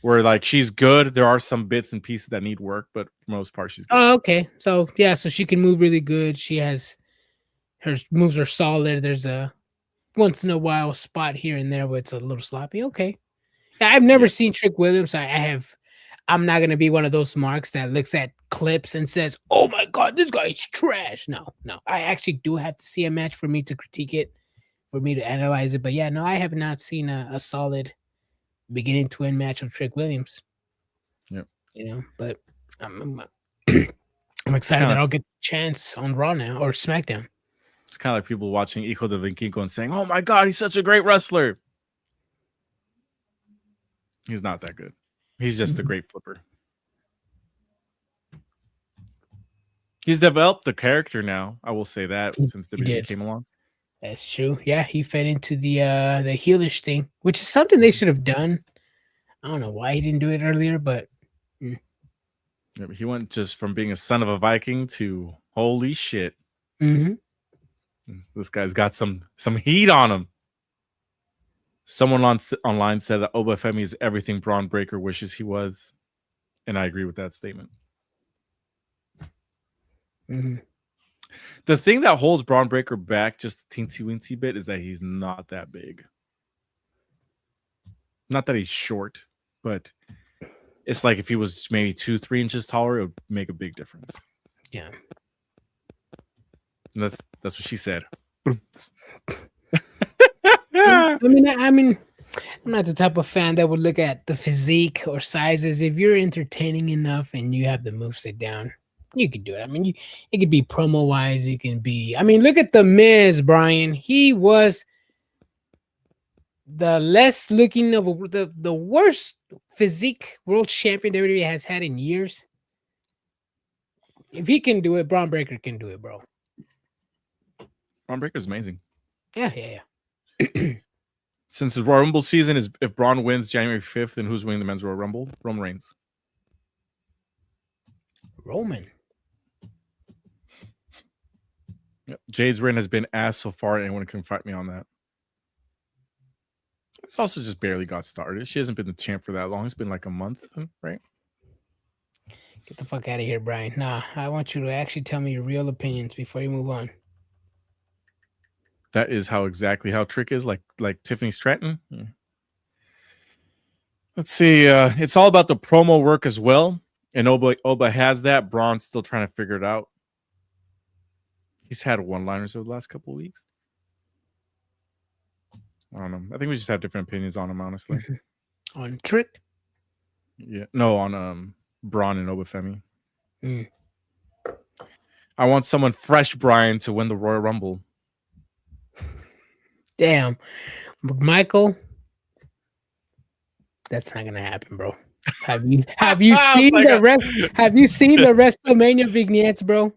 where like she's good. There are some bits and pieces that need work, but for the most part, she's good. Oh, okay. So yeah, so she can move really good. She has her moves are solid. There's a once in a while spot here and there where it's a little sloppy. Okay. I've never seen Trick Williams. I'm not gonna be one of those marks that looks at clips and says, "Oh my god, this guy's trash." No. I actually do have to see a match for me to critique it, for me to analyze it. But yeah, no, I have not seen a solid beginning to end match of Trick Williams. Yep. But I'm excited that I'll get the chance on Raw now or SmackDown. It's kind of like people watching Hijo de Vinquinco and saying, "Oh my god, he's such a great wrestler." He's not that good. He's just a great flipper. He's developed the character now. I will say that since WWE came along. That's true. Yeah, he fed into the heelish thing, which is something they should have done. I don't know why he didn't do it earlier, but yeah, he went just from being a son of a Viking to holy shit. Mm-hmm. This guy's got some heat on him. Someone online said that Obafemi is everything Braun Breaker wishes he was, and I agree with that statement. Mm-hmm. The thing that holds Braun Breaker back just a teensy-weensy bit is that he's not that big. Not that he's short, but it's like if he was maybe 2-3 inches taller, it would make a big difference. Yeah. And that's what she said. I mean, I'm not the type of fan that would look at the physique or sizes. If you're entertaining enough and you have the moveset down, you can do it. I mean, it could be promo wise. It can be. I mean, look at the Miz, Brian. He was the less looking of the worst physique world champion WWE has had in years. If he can do it, Braun Breaker can do it, bro. Braun Breaker's amazing. Yeah. Since the Royal Rumble season is if Braun wins January 5th, then who's winning the Men's Royal Rumble? Roman Reigns. Roman. Yep. Jade's reign has been ass so far. Anyone can fight me on that. It's also just barely got started. She hasn't been the champ for that long. It's been like a month, right? Get the fuck out of here, Brian. Nah, I want you to actually tell me your real opinions before you move on. That is exactly how Trick is, like Tiffany Stratton. Yeah. Let's see. It's all about the promo work as well. And Oba has that. Braun's still trying to figure it out. He's had one-liners over the last couple of weeks. I don't know. I think we just have different opinions on him, honestly. On Trick? Yeah. No, on Braun and Obafemi. I want someone fresh, Brian, to win the Royal Rumble. Damn. Michael, that's not gonna happen, bro. Have you seen have you seen the WrestleMania vignettes, bro?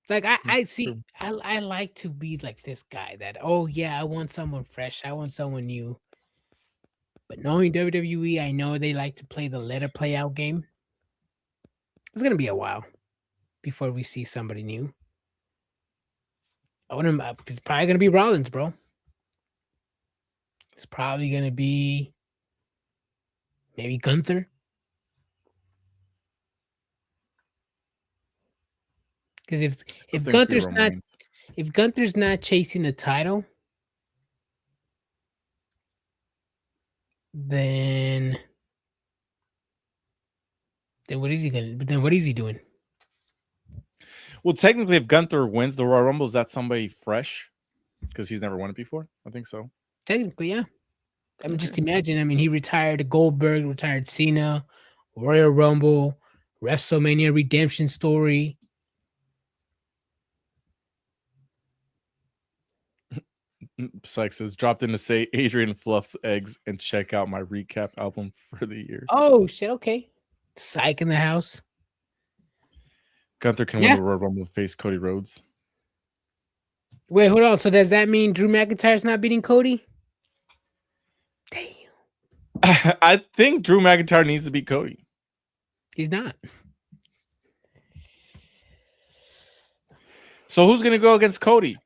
Like I like to be like this guy that, oh yeah, I want someone fresh, I want someone new. But knowing WWE, I know they like to play the let it play out game. It's gonna be a while before we see somebody new. It's probably gonna be Rollins, bro. It's probably gonna be maybe Gunther. Because if Gunther's not chasing the title, then what is he gonna? Then what is he doing? Well, technically, if Gunther wins the Royal Rumble, is that somebody fresh? Because he's never won it before. I think so. Technically, yeah. I mean, just imagine. I mean, he retired Goldberg, retired Cena, Royal Rumble, WrestleMania redemption story. Sykes says dropped in to say Adrian fluffs eggs and check out my recap album for the year. Oh shit! Okay, Psych in the house. Gunther can win the Royal Rumble to face Cody Rhodes. Wait, hold on. So does that mean Drew McIntyre's not beating Cody? Damn. I think Drew McIntyre needs to beat Cody. He's not. So who's gonna go against Cody?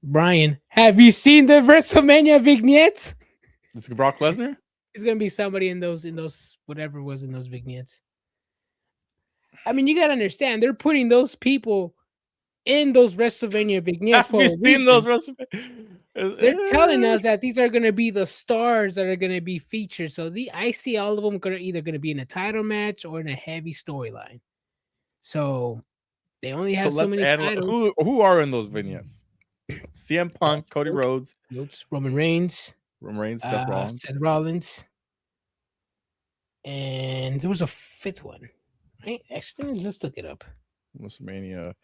Brian, have you seen the WrestleMania vignettes? It's Brock Lesnar. It's gonna be somebody in those whatever was in those vignettes. I mean, you gotta understand, they're putting those people in those WrestleMania vignettes. Have you seen those WrestleMania? They're telling us that these are gonna be the stars that are gonna be featured. So I see all of them either gonna be in a title match or in a heavy storyline. So they only have so many titles. Who are in those vignettes? CM Punk, Cody Rhodes, Roman Reigns, Seth Rollins, and there was a fifth one, right? Actually, let's look it up. WrestleMania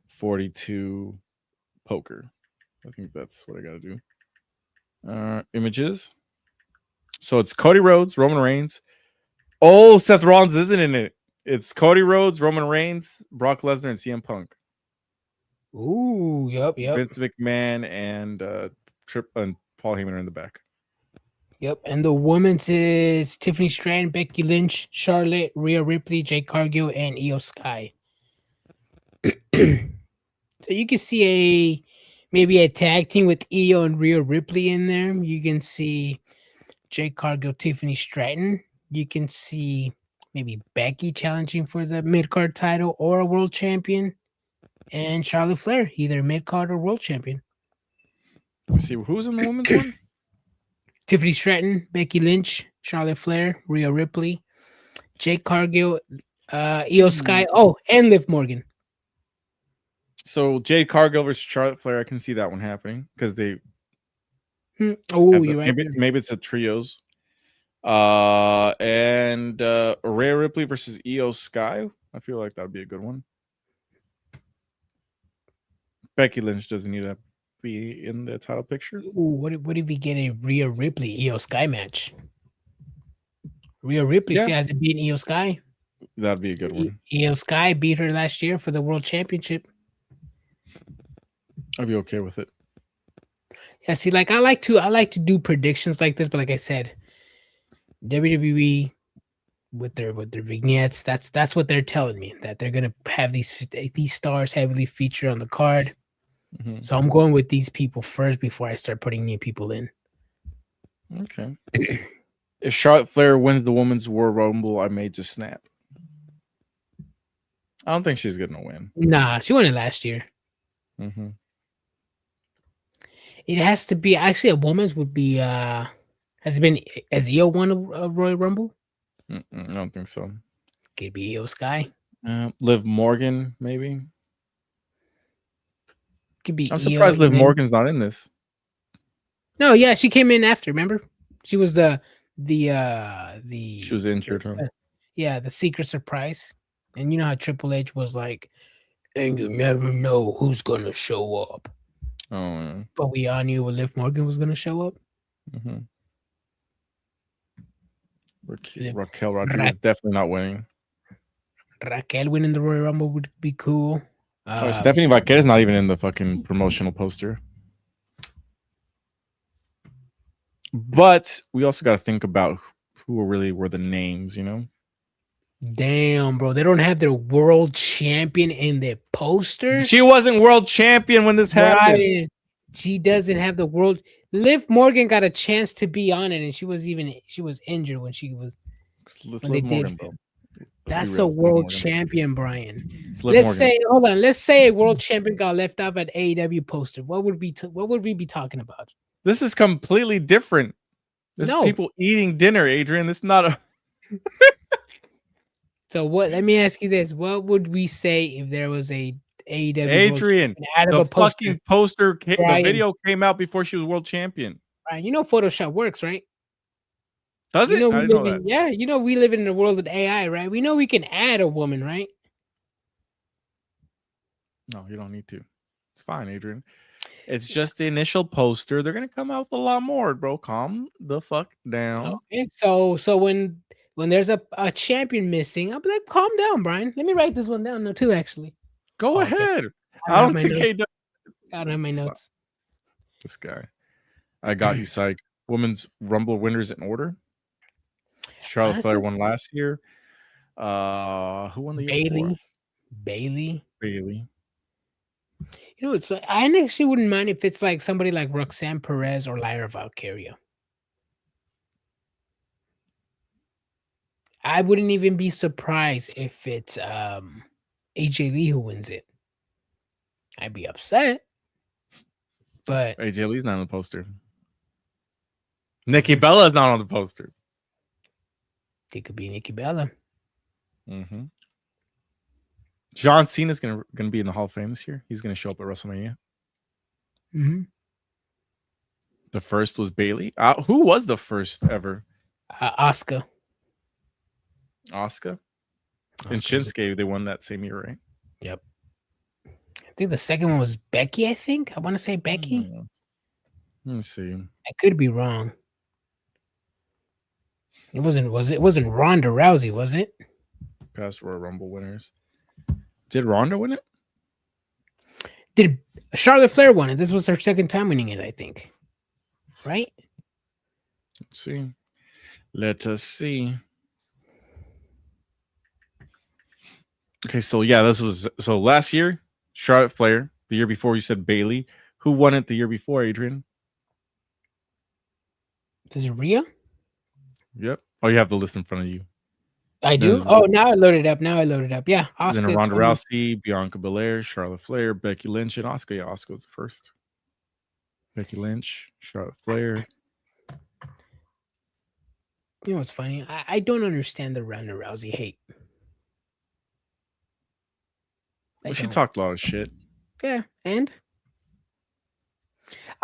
42 poker. I think that's what I gotta do. Images. So it's Cody Rhodes, Roman Reigns. Oh, Seth Rollins isn't in it. It's Cody Rhodes, Roman Reigns, Brock Lesnar, and CM Punk. Ooh, yep. Vince McMahon and Paul Heyman are in the back. Yep, and the women's is Tiffany Stratton, Becky Lynch, Charlotte, Rhea Ripley, Jade Cargill, and Io Sky. So you can see maybe a tag team with Io and Rhea Ripley in there. You can see Jade Cargill, Tiffany Stratton. You can see maybe Becky challenging for the mid-card title or a world champion. And Charlotte Flair, either mid-card or world champion. Let's see, who's in the women's one? Tiffany Stratton, Becky Lynch, Charlotte Flair, Rhea Ripley, Jake Cargill, Io Sky, and Liv Morgan. So Jade Cargill versus Charlotte Flair, I can see that one happening because they. You're right. Maybe it's a trios. And Rhea Ripley versus Io Sky. I feel like that would be a good one. Becky Lynch doesn't need to be in the title picture. Ooh, what if we get a Rhea Ripley Io Sky match? Rhea Ripley still hasn't beaten Io Sky. That'd be a good one. Io Sky beat her last year for the World Championship. I'd be okay with it. Yeah, see, like I like to do predictions like this, but like I said, WWE with their vignettes, that's what they're telling me, that they're gonna have these stars heavily featured on the card. Mm-hmm. So I'm going with these people first before I start putting new people in. Okay. If Charlotte Flair wins the Women's Royal Rumble, I may just snap. I don't think she's gonna win. Nah, she won it last year. Mm-hmm. It has to be actually a woman's would be. Has Io won a Royal Rumble? I don't think so. Could be Io Sky. Liv Morgan, maybe. Could be. I'm surprised Liv Morgan's not in this. No, yeah, she came in after. Remember, she was the. She was injured. The secret surprise, and you know how Triple H was like, and you never know who's gonna show up. Oh, yeah. But we all knew Liv Morgan was gonna show up. Mm-hmm. Raquel Rodriguez is definitely not winning. Raquel winning the Royal Rumble would be cool. Stephanie Vaquer is not even in the fucking promotional poster. But we also got to think about who really were the names, you know? Damn, bro. They don't have their world champion in their poster. She wasn't world champion when this happened. She doesn't have the world. Liv Morgan got a chance to be on it, and she was injured when she was. That's a world champion, Brian. Let's say a world champion got left off at AEW poster. What would we be talking about? This is completely different. This is people eating dinner, Adrian. This is not a. So what? Let me ask you this: what would we say if there was a AEW Adrian, the fucking poster, the video came out before she was world champion. Right, you know Photoshop works, right? Does it? I didn't know that. Yeah, you know we live in a world of AI, right? We know we can add a woman, right? No, you don't need to. It's fine, Adrian. It's just the initial poster. They're gonna come out with a lot more, bro. Calm the fuck down. Okay. So when there's a champion missing, I'll be like, calm down, Brian. Let me write this one down now too, actually. Go Okay. ahead. I don't think I don't have my notes. This guy. I got you, psych. Women's Rumble winners in order. Charlotte Flair won last year. Who won the year before? Bailey. You know, it's like, I actually wouldn't mind if it's like somebody like Roxanne Perez or Lyra Valkyria. I wouldn't even be surprised if it's AJ Lee who wins it. I'd be upset, but AJ Lee's not on the poster. Nikki Bella is not on the poster. It could be Nikki Bella. Mm-hmm. John Cena's gonna be in the Hall of Fame this year. He's gonna show up at WrestleMania. Mm-hmm. The first was Bailey. Who was the first ever? Asuka. And Shinsuke, they won that same year, right? Yep. I think the second one was Becky. I want to say Becky. Let me see. I could be wrong. It wasn't Ronda Rousey, was it? Past Royal Rumble winners. Did Ronda win it? Did Charlotte Flair won it? This was her second time winning it, I think. Right? Let's see. Let us see. Okay, so last year, Charlotte Flair. The year before, you said Bailey. Who won it the year before, Adrian? Is it Rhea? Yep. Oh, you have the list in front of you. I do. Oh, now I loaded up. Yeah. Asuka, then Ronda Rousey, Bianca Belair, Charlotte Flair, Becky Lynch, and Asuka. Yeah, Asuka was the first. Becky Lynch, Charlotte Flair. You know what's funny? I don't understand the Ronda Rousey hate. She talked a lot of shit. Yeah, and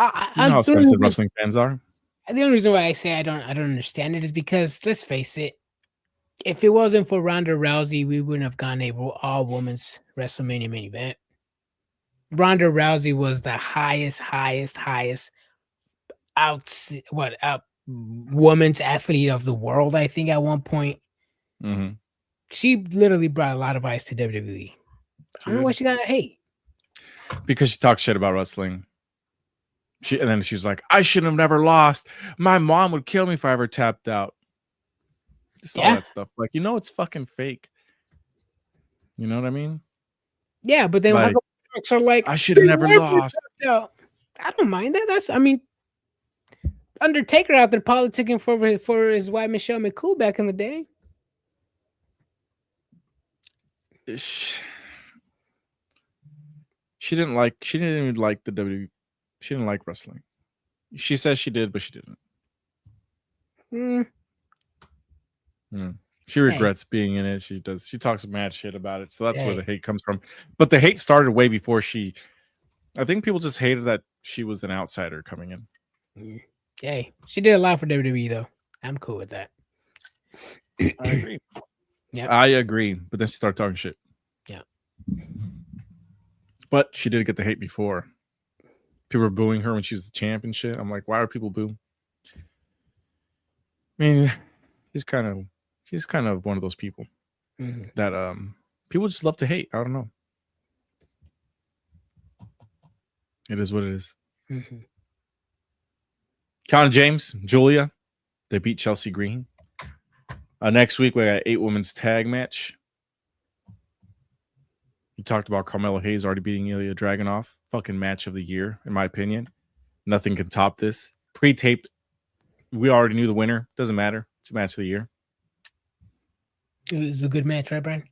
you know how sensitive wrestling fans are. The only reason why I say I don't understand it is because, let's face it, if it wasn't for Ronda Rousey, we wouldn't have gotten a all women's WrestleMania main event. Ronda Rousey was the highest women's athlete of the world, I think, at one point. Mm-hmm. She literally brought a lot of eyes to WWE. I don't know why she got hate. Because she talked shit about wrestling. And then she's like, I should have never lost. My mom would kill me if I ever tapped out. Just all that stuff. Like, it's fucking fake. You know what I mean? Yeah, but then like, are like, I should have never lost. I don't mind that. Undertaker out there politicking for his wife Michelle McCool back in the day. She didn't even like the WWE. She didn't like wrestling. She says she did, but she didn't. She regrets being in it. She talks mad shit about it. So that's where the hate comes from. But the hate started way before I think people just hated that she was an outsider coming in. Hey, she did a lot for WWE though. I'm cool with that. I agree. Yeah, I agree. But then she started talking shit. Yeah. But she did get the hate before. People were booing her when she was the champ and shit. I'm like, why are people booing? I mean, she's kind of one of those people that people just love to hate. I don't know. It is what it is. Mm-hmm. Conor James, Julia, they beat Chelsea Green. Next week we got an 8 women's tag match. You talked about Carmelo Hayes already beating Ilya Dragunov. Fucking match of the year, in my opinion. Nothing can top this. Pre-taped. We already knew the winner. Doesn't matter. It's a match of the year. It was a good match, right, Brian?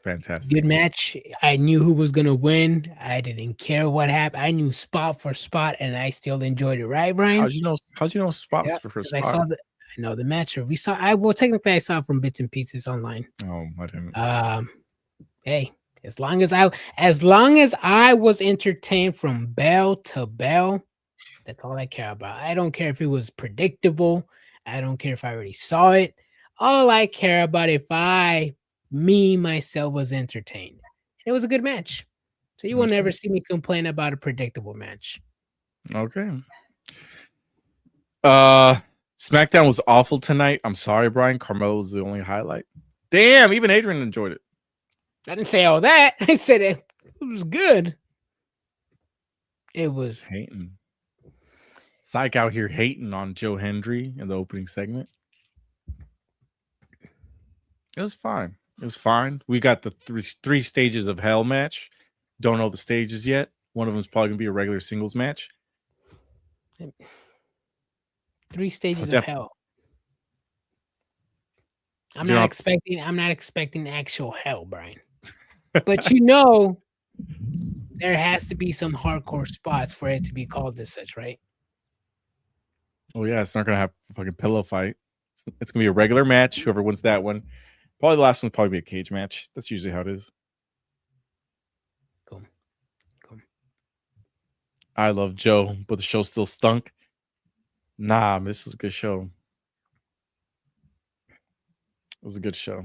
Fantastic. Good match. I knew who was going to win. I didn't care what happened. I knew spot for spot, and I still enjoyed it, right, Brian? How'd you know spot for spot? I know the match. Technically I saw from bits and pieces online. Oh, I didn't. Hey, as long as I was entertained from bell to bell, that's all I care about. I don't care if it was predictable. I don't care if I already saw it. All I care about myself was entertained. And it was a good match. So you will never see me complain about a predictable match. Okay. SmackDown was awful tonight. I'm sorry, Brian. Carmelo was the only highlight. Damn, even Adrian enjoyed it. I didn't say all that. I said it was good. It was hating. Psych out here hating on Joe Hendry in the opening segment. It was fine. It was fine. We got the three stages of hell match. Don't know the stages yet. One of them is probably gonna be a regular singles match. 3 stages of hell. I'm not expecting actual hell, Brian. But there has to be some hardcore spots for it to be called as such, right? Oh yeah, it's not gonna have a fucking pillow fight. It's gonna be a regular match. Whoever wins that one, probably the last one will probably be a cage match. That's usually how it is. Cool. I love Joe, but the show still stunk. Nah, this was a good show. It was a good show.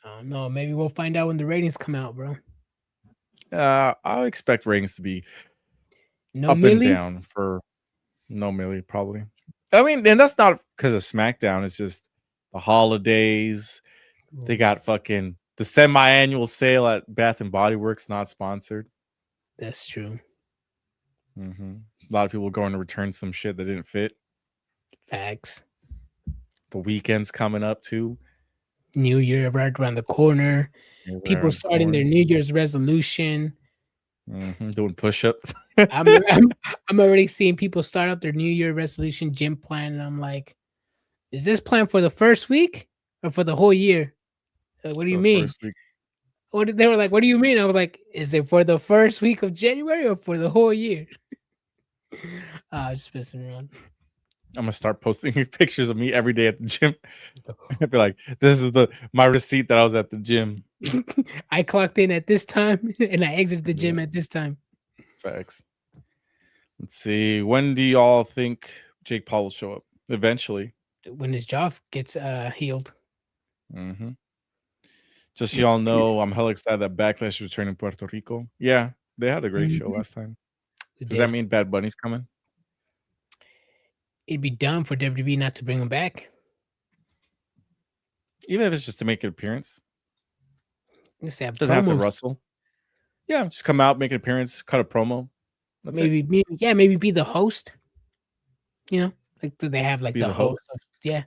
I don't know. Maybe we'll find out when the ratings come out, bro. I expect ratings to be up and down for no Millie, probably. I mean, and that's not because of SmackDown. It's just the holidays. They got fucking the semi-annual sale at Bath and Body Works, not sponsored. That's true. Mm-hmm. A lot of people going to return some shit that didn't fit. Facts. The weekend's coming up too. New Year right around the corner. People starting their New Year's resolution. Doing push-ups. I'm already seeing people start up their New Year resolution gym plan, and I'm like, is this plan for the first week or for the whole year? What do you mean? They were like, what do you mean? I was like, is it for the first week of January or for the whole year? Just messing around. I'm gonna start posting pictures of me every day at the gym. I'd be like, this is my receipt that I was at the gym. I clocked in at this time and I exited the gym at this time. Facts. Let's see. When do y'all think Jake Paul will show up? Eventually. When his jaw gets healed. Mm-hmm. Just so y'all know, I'm hella excited that Backlash is returning in Puerto Rico. Yeah, they had a great show last time. Does that mean Bad Bunny's coming? It'd be dumb for WWE not to bring him back. Even if it's just to make an appearance. Doesn't have to wrestle. Yeah, just come out, make an appearance, cut a promo. Maybe be the host. Like do they have like the host? Yeah.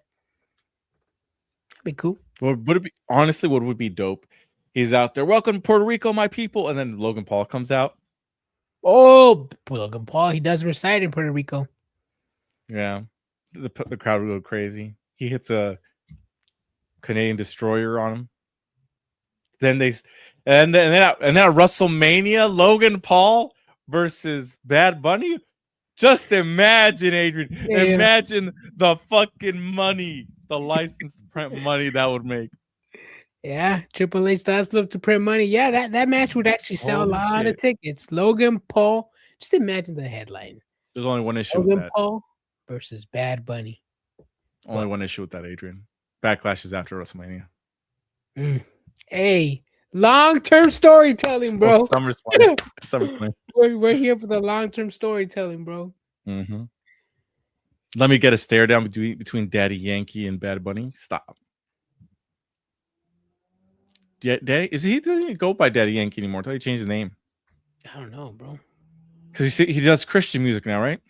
That'd be cool. Would it be honestly? What would be dope? He's out there. Welcome to Puerto Rico, my people, and then Logan Paul comes out. Oh, Logan Paul! He does reside in Puerto Rico. Yeah, the crowd would go crazy. He hits a Canadian destroyer on him. Then at WrestleMania, Logan Paul versus Bad Bunny. Just imagine, Adrian. Yeah. Imagine the fucking money, the license to print money that would make. Yeah, Triple H does love to print money. Yeah, that match would actually sell a lot of tickets. Logan Paul. Just imagine the headline. There's only one issue Logan with that. Paul versus Bad Bunny. Only one issue with that, Adrian. Backlash is after WrestleMania. Hey, long-term storytelling, bro. SummerSlam. We're here for the long-term storytelling, bro. Mm-hmm. Let me get a stare down between Daddy Yankee and Bad Bunny. Stop. Daddy, he doesn't even go by Daddy Yankee anymore until he changed his name. I don't know, bro. Because he does Christian music now, right?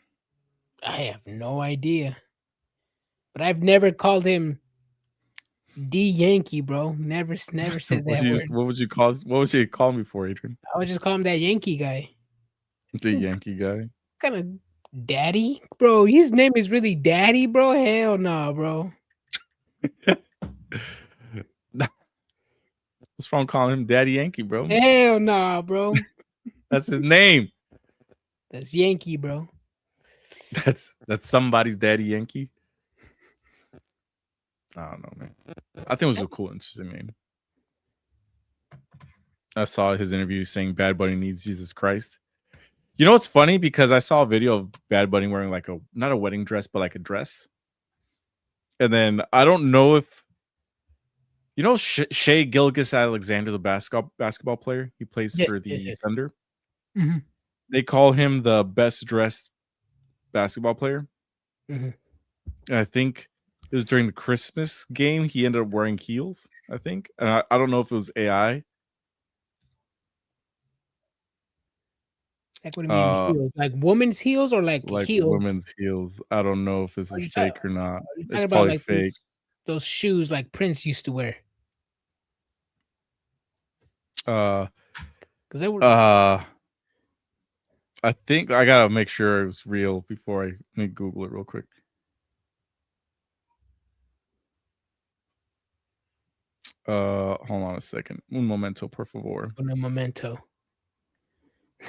I have no idea. But I've never called him D Yankee, bro. Never said that word. What would you call him before, Adrian? I would just call him that Yankee guy. The Yankey guy. Kind of Daddy, bro. His name is really Daddy, bro. Hell no, bro. What's wrong calling him Daddy Yankee, bro? Hell no, bro. That's his name. That's Yankee, bro. That's somebody's Daddy Yankee. I don't know, man. I think it was a cool, interesting name. I saw his interview saying Bad Bunny needs Jesus Christ. You know what's funny? Because I saw a video of Bad Bunny wearing like not a wedding dress, but like a dress. And then I don't know if Shea Gilgeous-Alexander, the basketball player. He plays for the Thunder. Mhm. They call him the best dressed basketball player. Mhm. And I think it was during the Christmas game. He ended up wearing heels, I think. And I don't know if it was AI. Like, what do you mean heels? Like women's heels or like heels? Women's heels. I don't know if this Are is you fake or not. Are you talking It's about probably like fake. those shoes like Prince used to wear? Because they were. I think I gotta make sure it was real before let me Google it real quick. Hold on a second. Un momento, por favor. Un momento.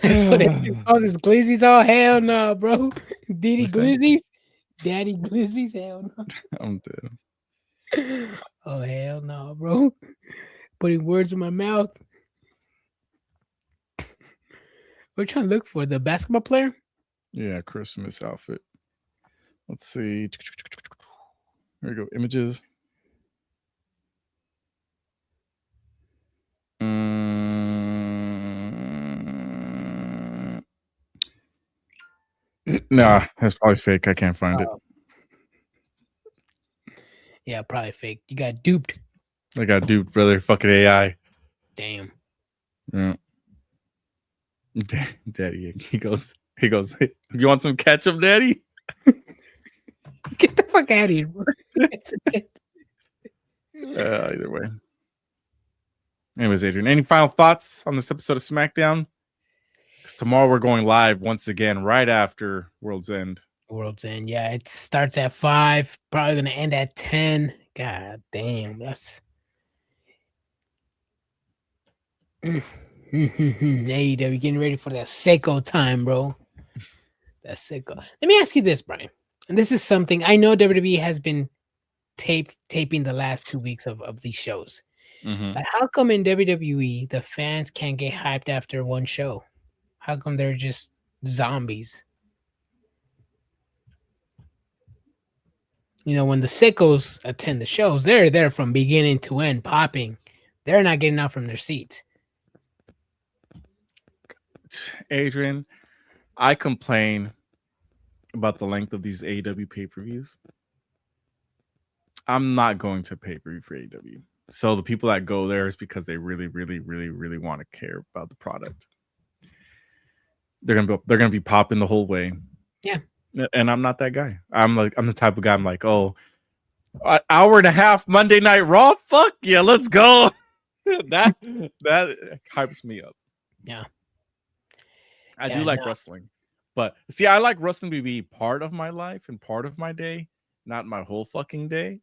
That's what it causes. Glizzies. Oh hell no, bro. Diddy Glizzies. Daddy Glizzies. Hell no. I'm dead. Oh hell no, bro. Putting words in my mouth. We're trying to look for the basketball player. Yeah, Christmas outfit. Let's see. Here we go. Images. Nah, that's probably fake. I can't find it. Yeah, probably fake. You got duped. I got duped, brother. Fucking AI. Damn. Yeah. Daddy, he goes, you want some ketchup, Daddy? Get the fuck out of here, bro. Either way. Anyways, Adrian, any final thoughts on this episode of SmackDown? Because tomorrow we're going live once again, right after World's End. World's End, yeah. It starts at 5, probably going to end at 10. God damn, that's... AEW getting ready for that Seiko time, bro. That Seiko. Let me ask you this, Brian. And this is something I know WWE has been taping the last 2 weeks of these shows. But how come in WWE the fans can't get hyped after one show? How come they're just zombies? You know, when the sickos attend the shows, they're there from beginning to end, popping. They're not getting out from their seats. Adrian, I complain about the length of these AEW pay-per-views. I'm not going to pay-per-view for AEW. So the people that go there is because they really, really, really, really want to care about the product. They're gonna be popping the whole way. Yeah. And I'm not that guy. I'm the type of guy. I'm like, oh, an hour and a half Monday Night Raw. Fuck yeah, let's go. that hypes me up. Yeah. I do like wrestling, but see, I like wrestling to be part of my life and part of my day, not my whole fucking day.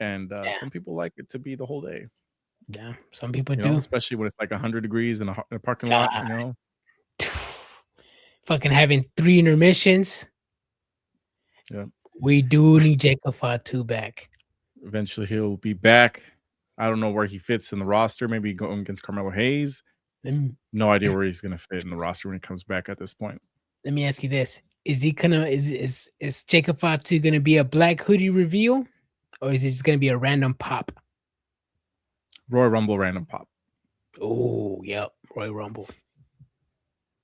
And some people like it to be the whole day. Yeah, some people do, especially when it's like 100 degrees in a parking lot. You know, fucking having 3 intermissions. Yeah, we do need Jacob Fatu back. Eventually, he'll be back. I don't know where he fits in the roster. Maybe going against Carmelo Hayes. No idea where he's gonna fit in the roster when he comes back at this point. Let me ask you this: is he gonna is Jacob Fatu gonna be a black hoodie reveal? Or is it just going to be a random pop? Royal Rumble random pop. Oh, yep. Royal Rumble.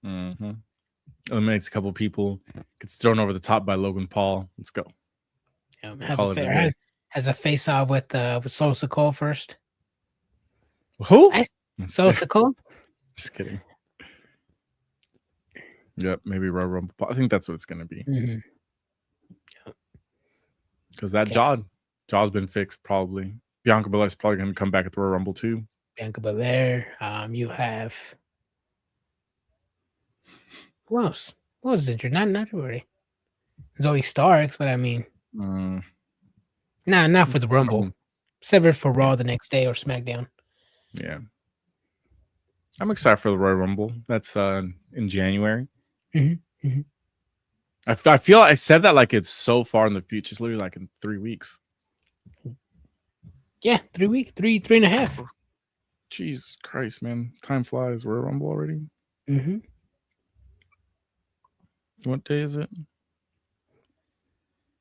Eliminates a couple people. Gets thrown over the top by Logan Paul. Let's go. Has a face-off with Solo Sikoa first. Who? Solo Sikoa? Just kidding. Yep, maybe Royal Rumble pop. I think that's what it's going to be. Because that Jaw's been fixed, probably. Bianca Belair's probably going to come back at the Royal Rumble, too. Bianca Belair. You have... Who else? Who was injured? Not really. Zoe Starks, but I mean... not for the Rumble. Severed for Raw the next day or SmackDown. Yeah. I'm excited for the Royal Rumble. That's in January. I feel I said that like it's so far in the future. It's literally like in 3 weeks. Yeah, 3 weeks, three and a half. Jesus Christ, man! Time flies. Royal Rumble already. What day is it?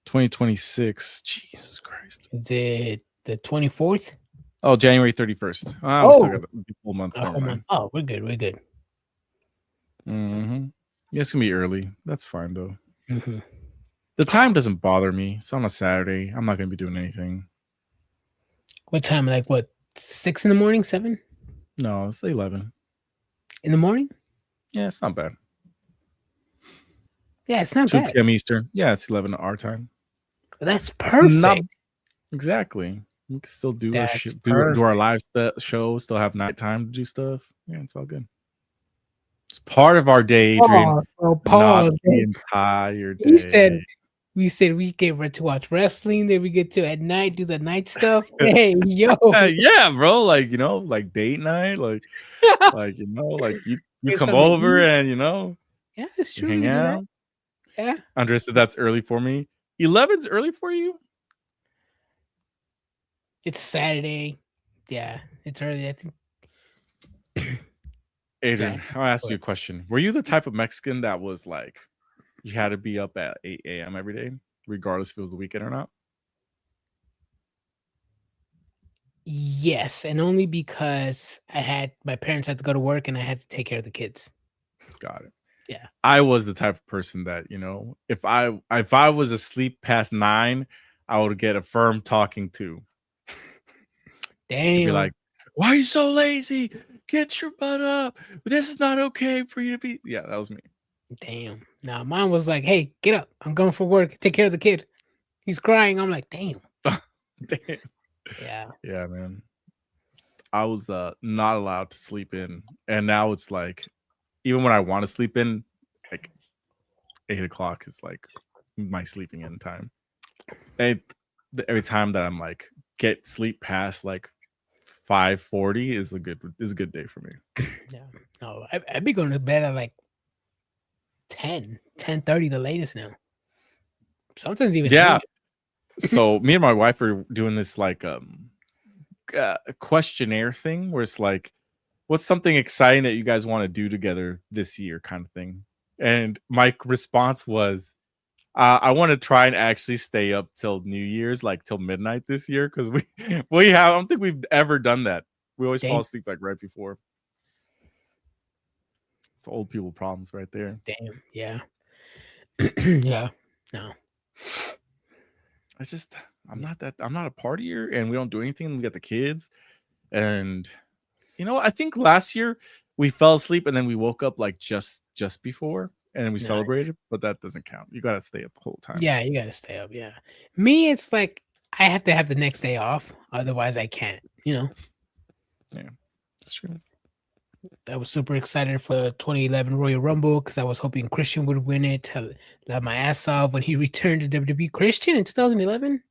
2026. Jesus Christ. Is it the 24th? Oh, January 31st. We still got a full month. Oh, we're good. Mm-hmm. Yeah, it's gonna be early. That's fine though. Mm-hmm. The time doesn't bother me. It's on a Saturday. I'm not gonna be doing anything. What time? Like what? 6 in the morning? 7 No, it's 11. in the morning? Yeah, it's not bad. Yeah, it's not 2 bad. p.m. Eastern. Yeah, it's 11 our time. That's It's perfect. not exactly. We can still do our That's do our live show. Still have nighttime to do stuff. Yeah, it's all good. It's part of our day, Adrian. Oh, Not Paul, the entire day. we said we get to watch wrestling, then we get to at night do the night stuff. Hey, yo, Yeah, bro. Like like date night. Like you Get come something to over eat. and Yeah, it's you true. hang We do that. out. Yeah, Andrea said that's early for me. 11's early for you? it's Saturday. Yeah, it's early. I think. Adrian, Yeah. I'll ask you a question. Were you the type of Mexican that was like you had to be up at 8 a.m. every day, regardless if it was the weekend or not? Yes, and only because my parents had to go to work and I had to take care of the kids. Got it. Yeah. I was the type of person that, if I was asleep past 9, I would get a firm talking to. Damn. Be like, why are you so lazy? Get your butt up. This is not okay for you to be. Yeah, that was me. Damn. Now mine was like, hey, get up. I'm going for work. Take care of the kid. He's crying. I'm like, damn. Damn. Yeah. Yeah, man. I was not allowed to sleep in. And now it's like, even when I want to sleep in, like 8 o'clock is like my sleeping in time. And every time that I'm like get sleep past like 5:40 is a good day for me. Yeah. No, I'd be going to bed at like 10:30 the latest now. Sometimes even Yeah. later. So me and my wife are doing this like questionnaire thing where it's like, what's something exciting that you guys want to do together this year, kind of thing. And my response was, I want to try and actually stay up till New Year's, like till midnight this year, because I don't think we've ever done that. We always fall asleep like right before. It's old people problems right there. Damn. Yeah. Yeah. No. It's just I'm not a partier, and we don't do anything. We got the kids, and I think last year we fell asleep and then we woke up like just before, and then we celebrated, but that doesn't count. You gotta stay up the whole time. Yeah, you gotta stay up. Yeah. Me, it's like I have to have the next day off, otherwise I can't. Yeah, that's true. I was super excited for the 2011 Royal Rumble because I was hoping Christian would win it. Laughed my ass off when he returned to WWE. Christian in 2011.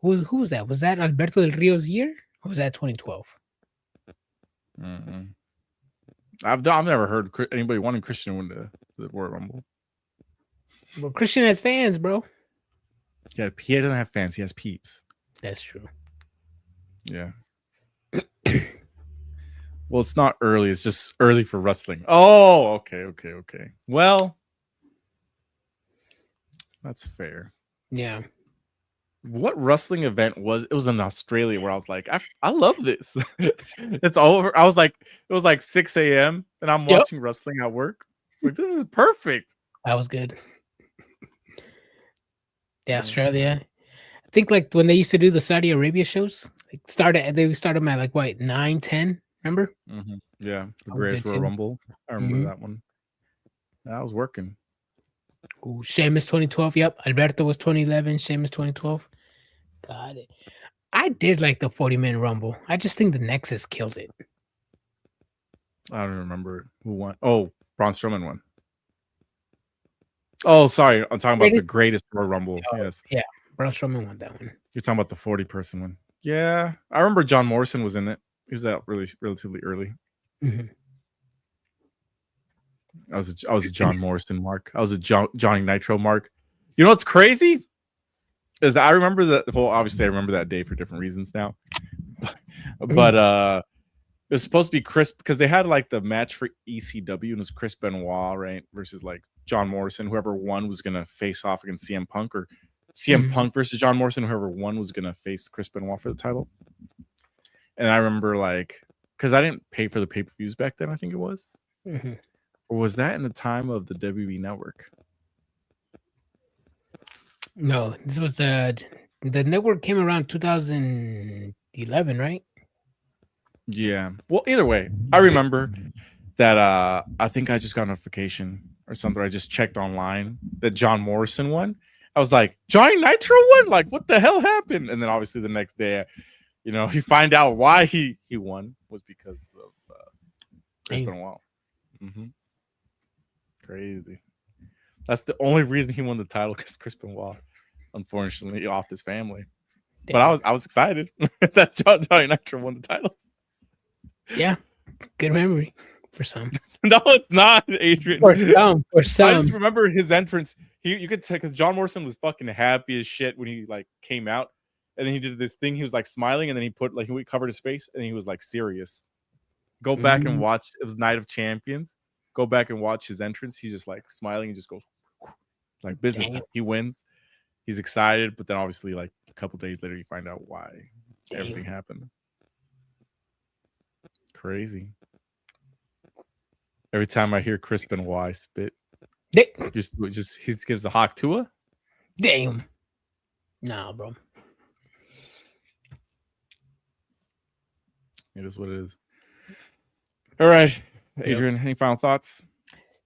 Who was that? Was that Alberto Del Rio's year, or was that 2012? I've never heard anybody wanting Christian to win the Royal Rumble. Well, Christian has fans, bro. Yeah, he doesn't have fans. He has peeps. That's true. Yeah. Well, it's not early. It's just early for wrestling. Oh, okay. Well, that's fair. Yeah. What wrestling event was it? Was in Australia where I was like, I love this. It's over. I was like, it was like 6 a.m. and I'm watching wrestling at work. Like, this is perfect. That was good. Yeah, Australia. I think like when they used to do the Saudi Arabia shows, like they would start them at like what 9, 10. Remember? Yeah, the Greatest Royal Rumble. I remember that one. That was working. Ooh, Sheamus 2012. Yep. Alberto was 2011. Sheamus 2012. Got it. I did like the 40-man Rumble. I just think the Nexus killed it. I don't remember who won. Oh, Braun Strowman won. Oh, sorry. I'm talking about the Greatest Royal Rumble. Yes. Yeah. Braun Strowman won that one. You're talking about the 40-person one. Yeah. I remember John Morrison was in it. He was out relatively early. I was a John Morrison mark. I was a Johnny Nitro mark. You know what's crazy? Is I remember that. Well, obviously I remember that day for different reasons now. But it was supposed to be Chris because they had like the match for ECW and it was Chris Benoit, right? Versus like John Morrison. Whoever won was gonna face off against CM Punk, or CM Punk versus John Morrison. Whoever won was gonna face Chris Benoit for the title. And I remember like, because I didn't pay for the pay-per-views back then, I think it was. Or was that in the time of the WWE Network? No, this was the network came around 2011, right? Yeah. Well, either way, I remember that I think I just got a notification or something. I just checked online that John Morrison won. I was like, Johnny Nitro won? Like, what the hell happened? And then obviously the next day, you find out why he won was because of Chris Benoit. Mm-hmm. Crazy. That's the only reason he won the title, because Chris Benoit, unfortunately, off his family. Damn. But I was excited that Johnny Nitro won the title. Yeah, good memory for some. No, it's not, Adrian. For some. I just remember his entrance. You could tell, because John Morrison was fucking happy as shit when he like came out, and then he did this thing. He was like smiling, and then he covered his face, and he was like serious. Go back and watch. It was Night of Champions. Go back and watch his entrance. He's just like smiling and just goes like business. He wins. He's excited, but then obviously like a couple days later, you find out why everything happened. Crazy. Every time I hear Chris Benoit spit, just he gives a hawk to her. Damn. Nah, bro. It is what it is. All right, Adrian, any final thoughts?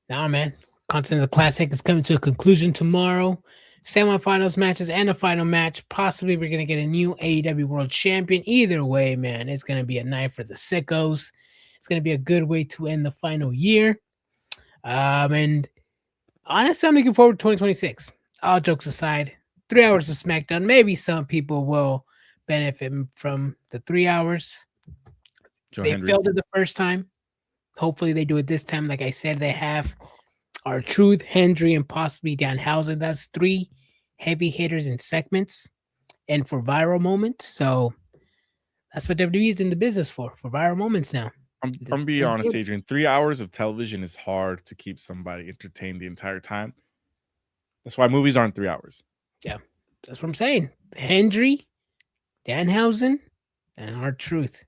Nah, man. Continental Classic is coming to a conclusion tomorrow. Semifinals matches and a final match. Possibly we're going to get a new AEW World Champion. Either way, man, it's going to be a night for the sickos. It's going to be a good way to end the final year. And honestly, I'm looking forward to 2026. All jokes aside, 3 hours of SmackDown. Maybe some people will benefit from the 3 hours. They failed it the first time. Hopefully they do it this time. Like I said, they have R-Truth, Hendry, and possibly Danhausen. That's 3 heavy hitters in segments and for viral moments. So that's what WWE is in the business for viral moments now. I'm being honest, Adrian. 3 hours of television is hard to keep somebody entertained the entire time. That's why movies aren't 3 hours. Yeah, that's what I'm saying. Hendry, Danhausen, and R-Truth.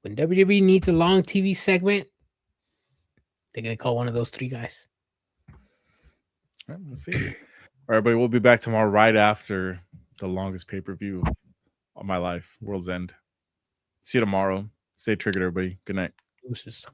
When WWE needs a long TV segment, they're going to call one of those 3 guys. All right, we'll see. All right, but we'll be back tomorrow right after the longest pay-per-view of my life, World's End. See you tomorrow. Stay triggered, everybody. Good night. Deuces.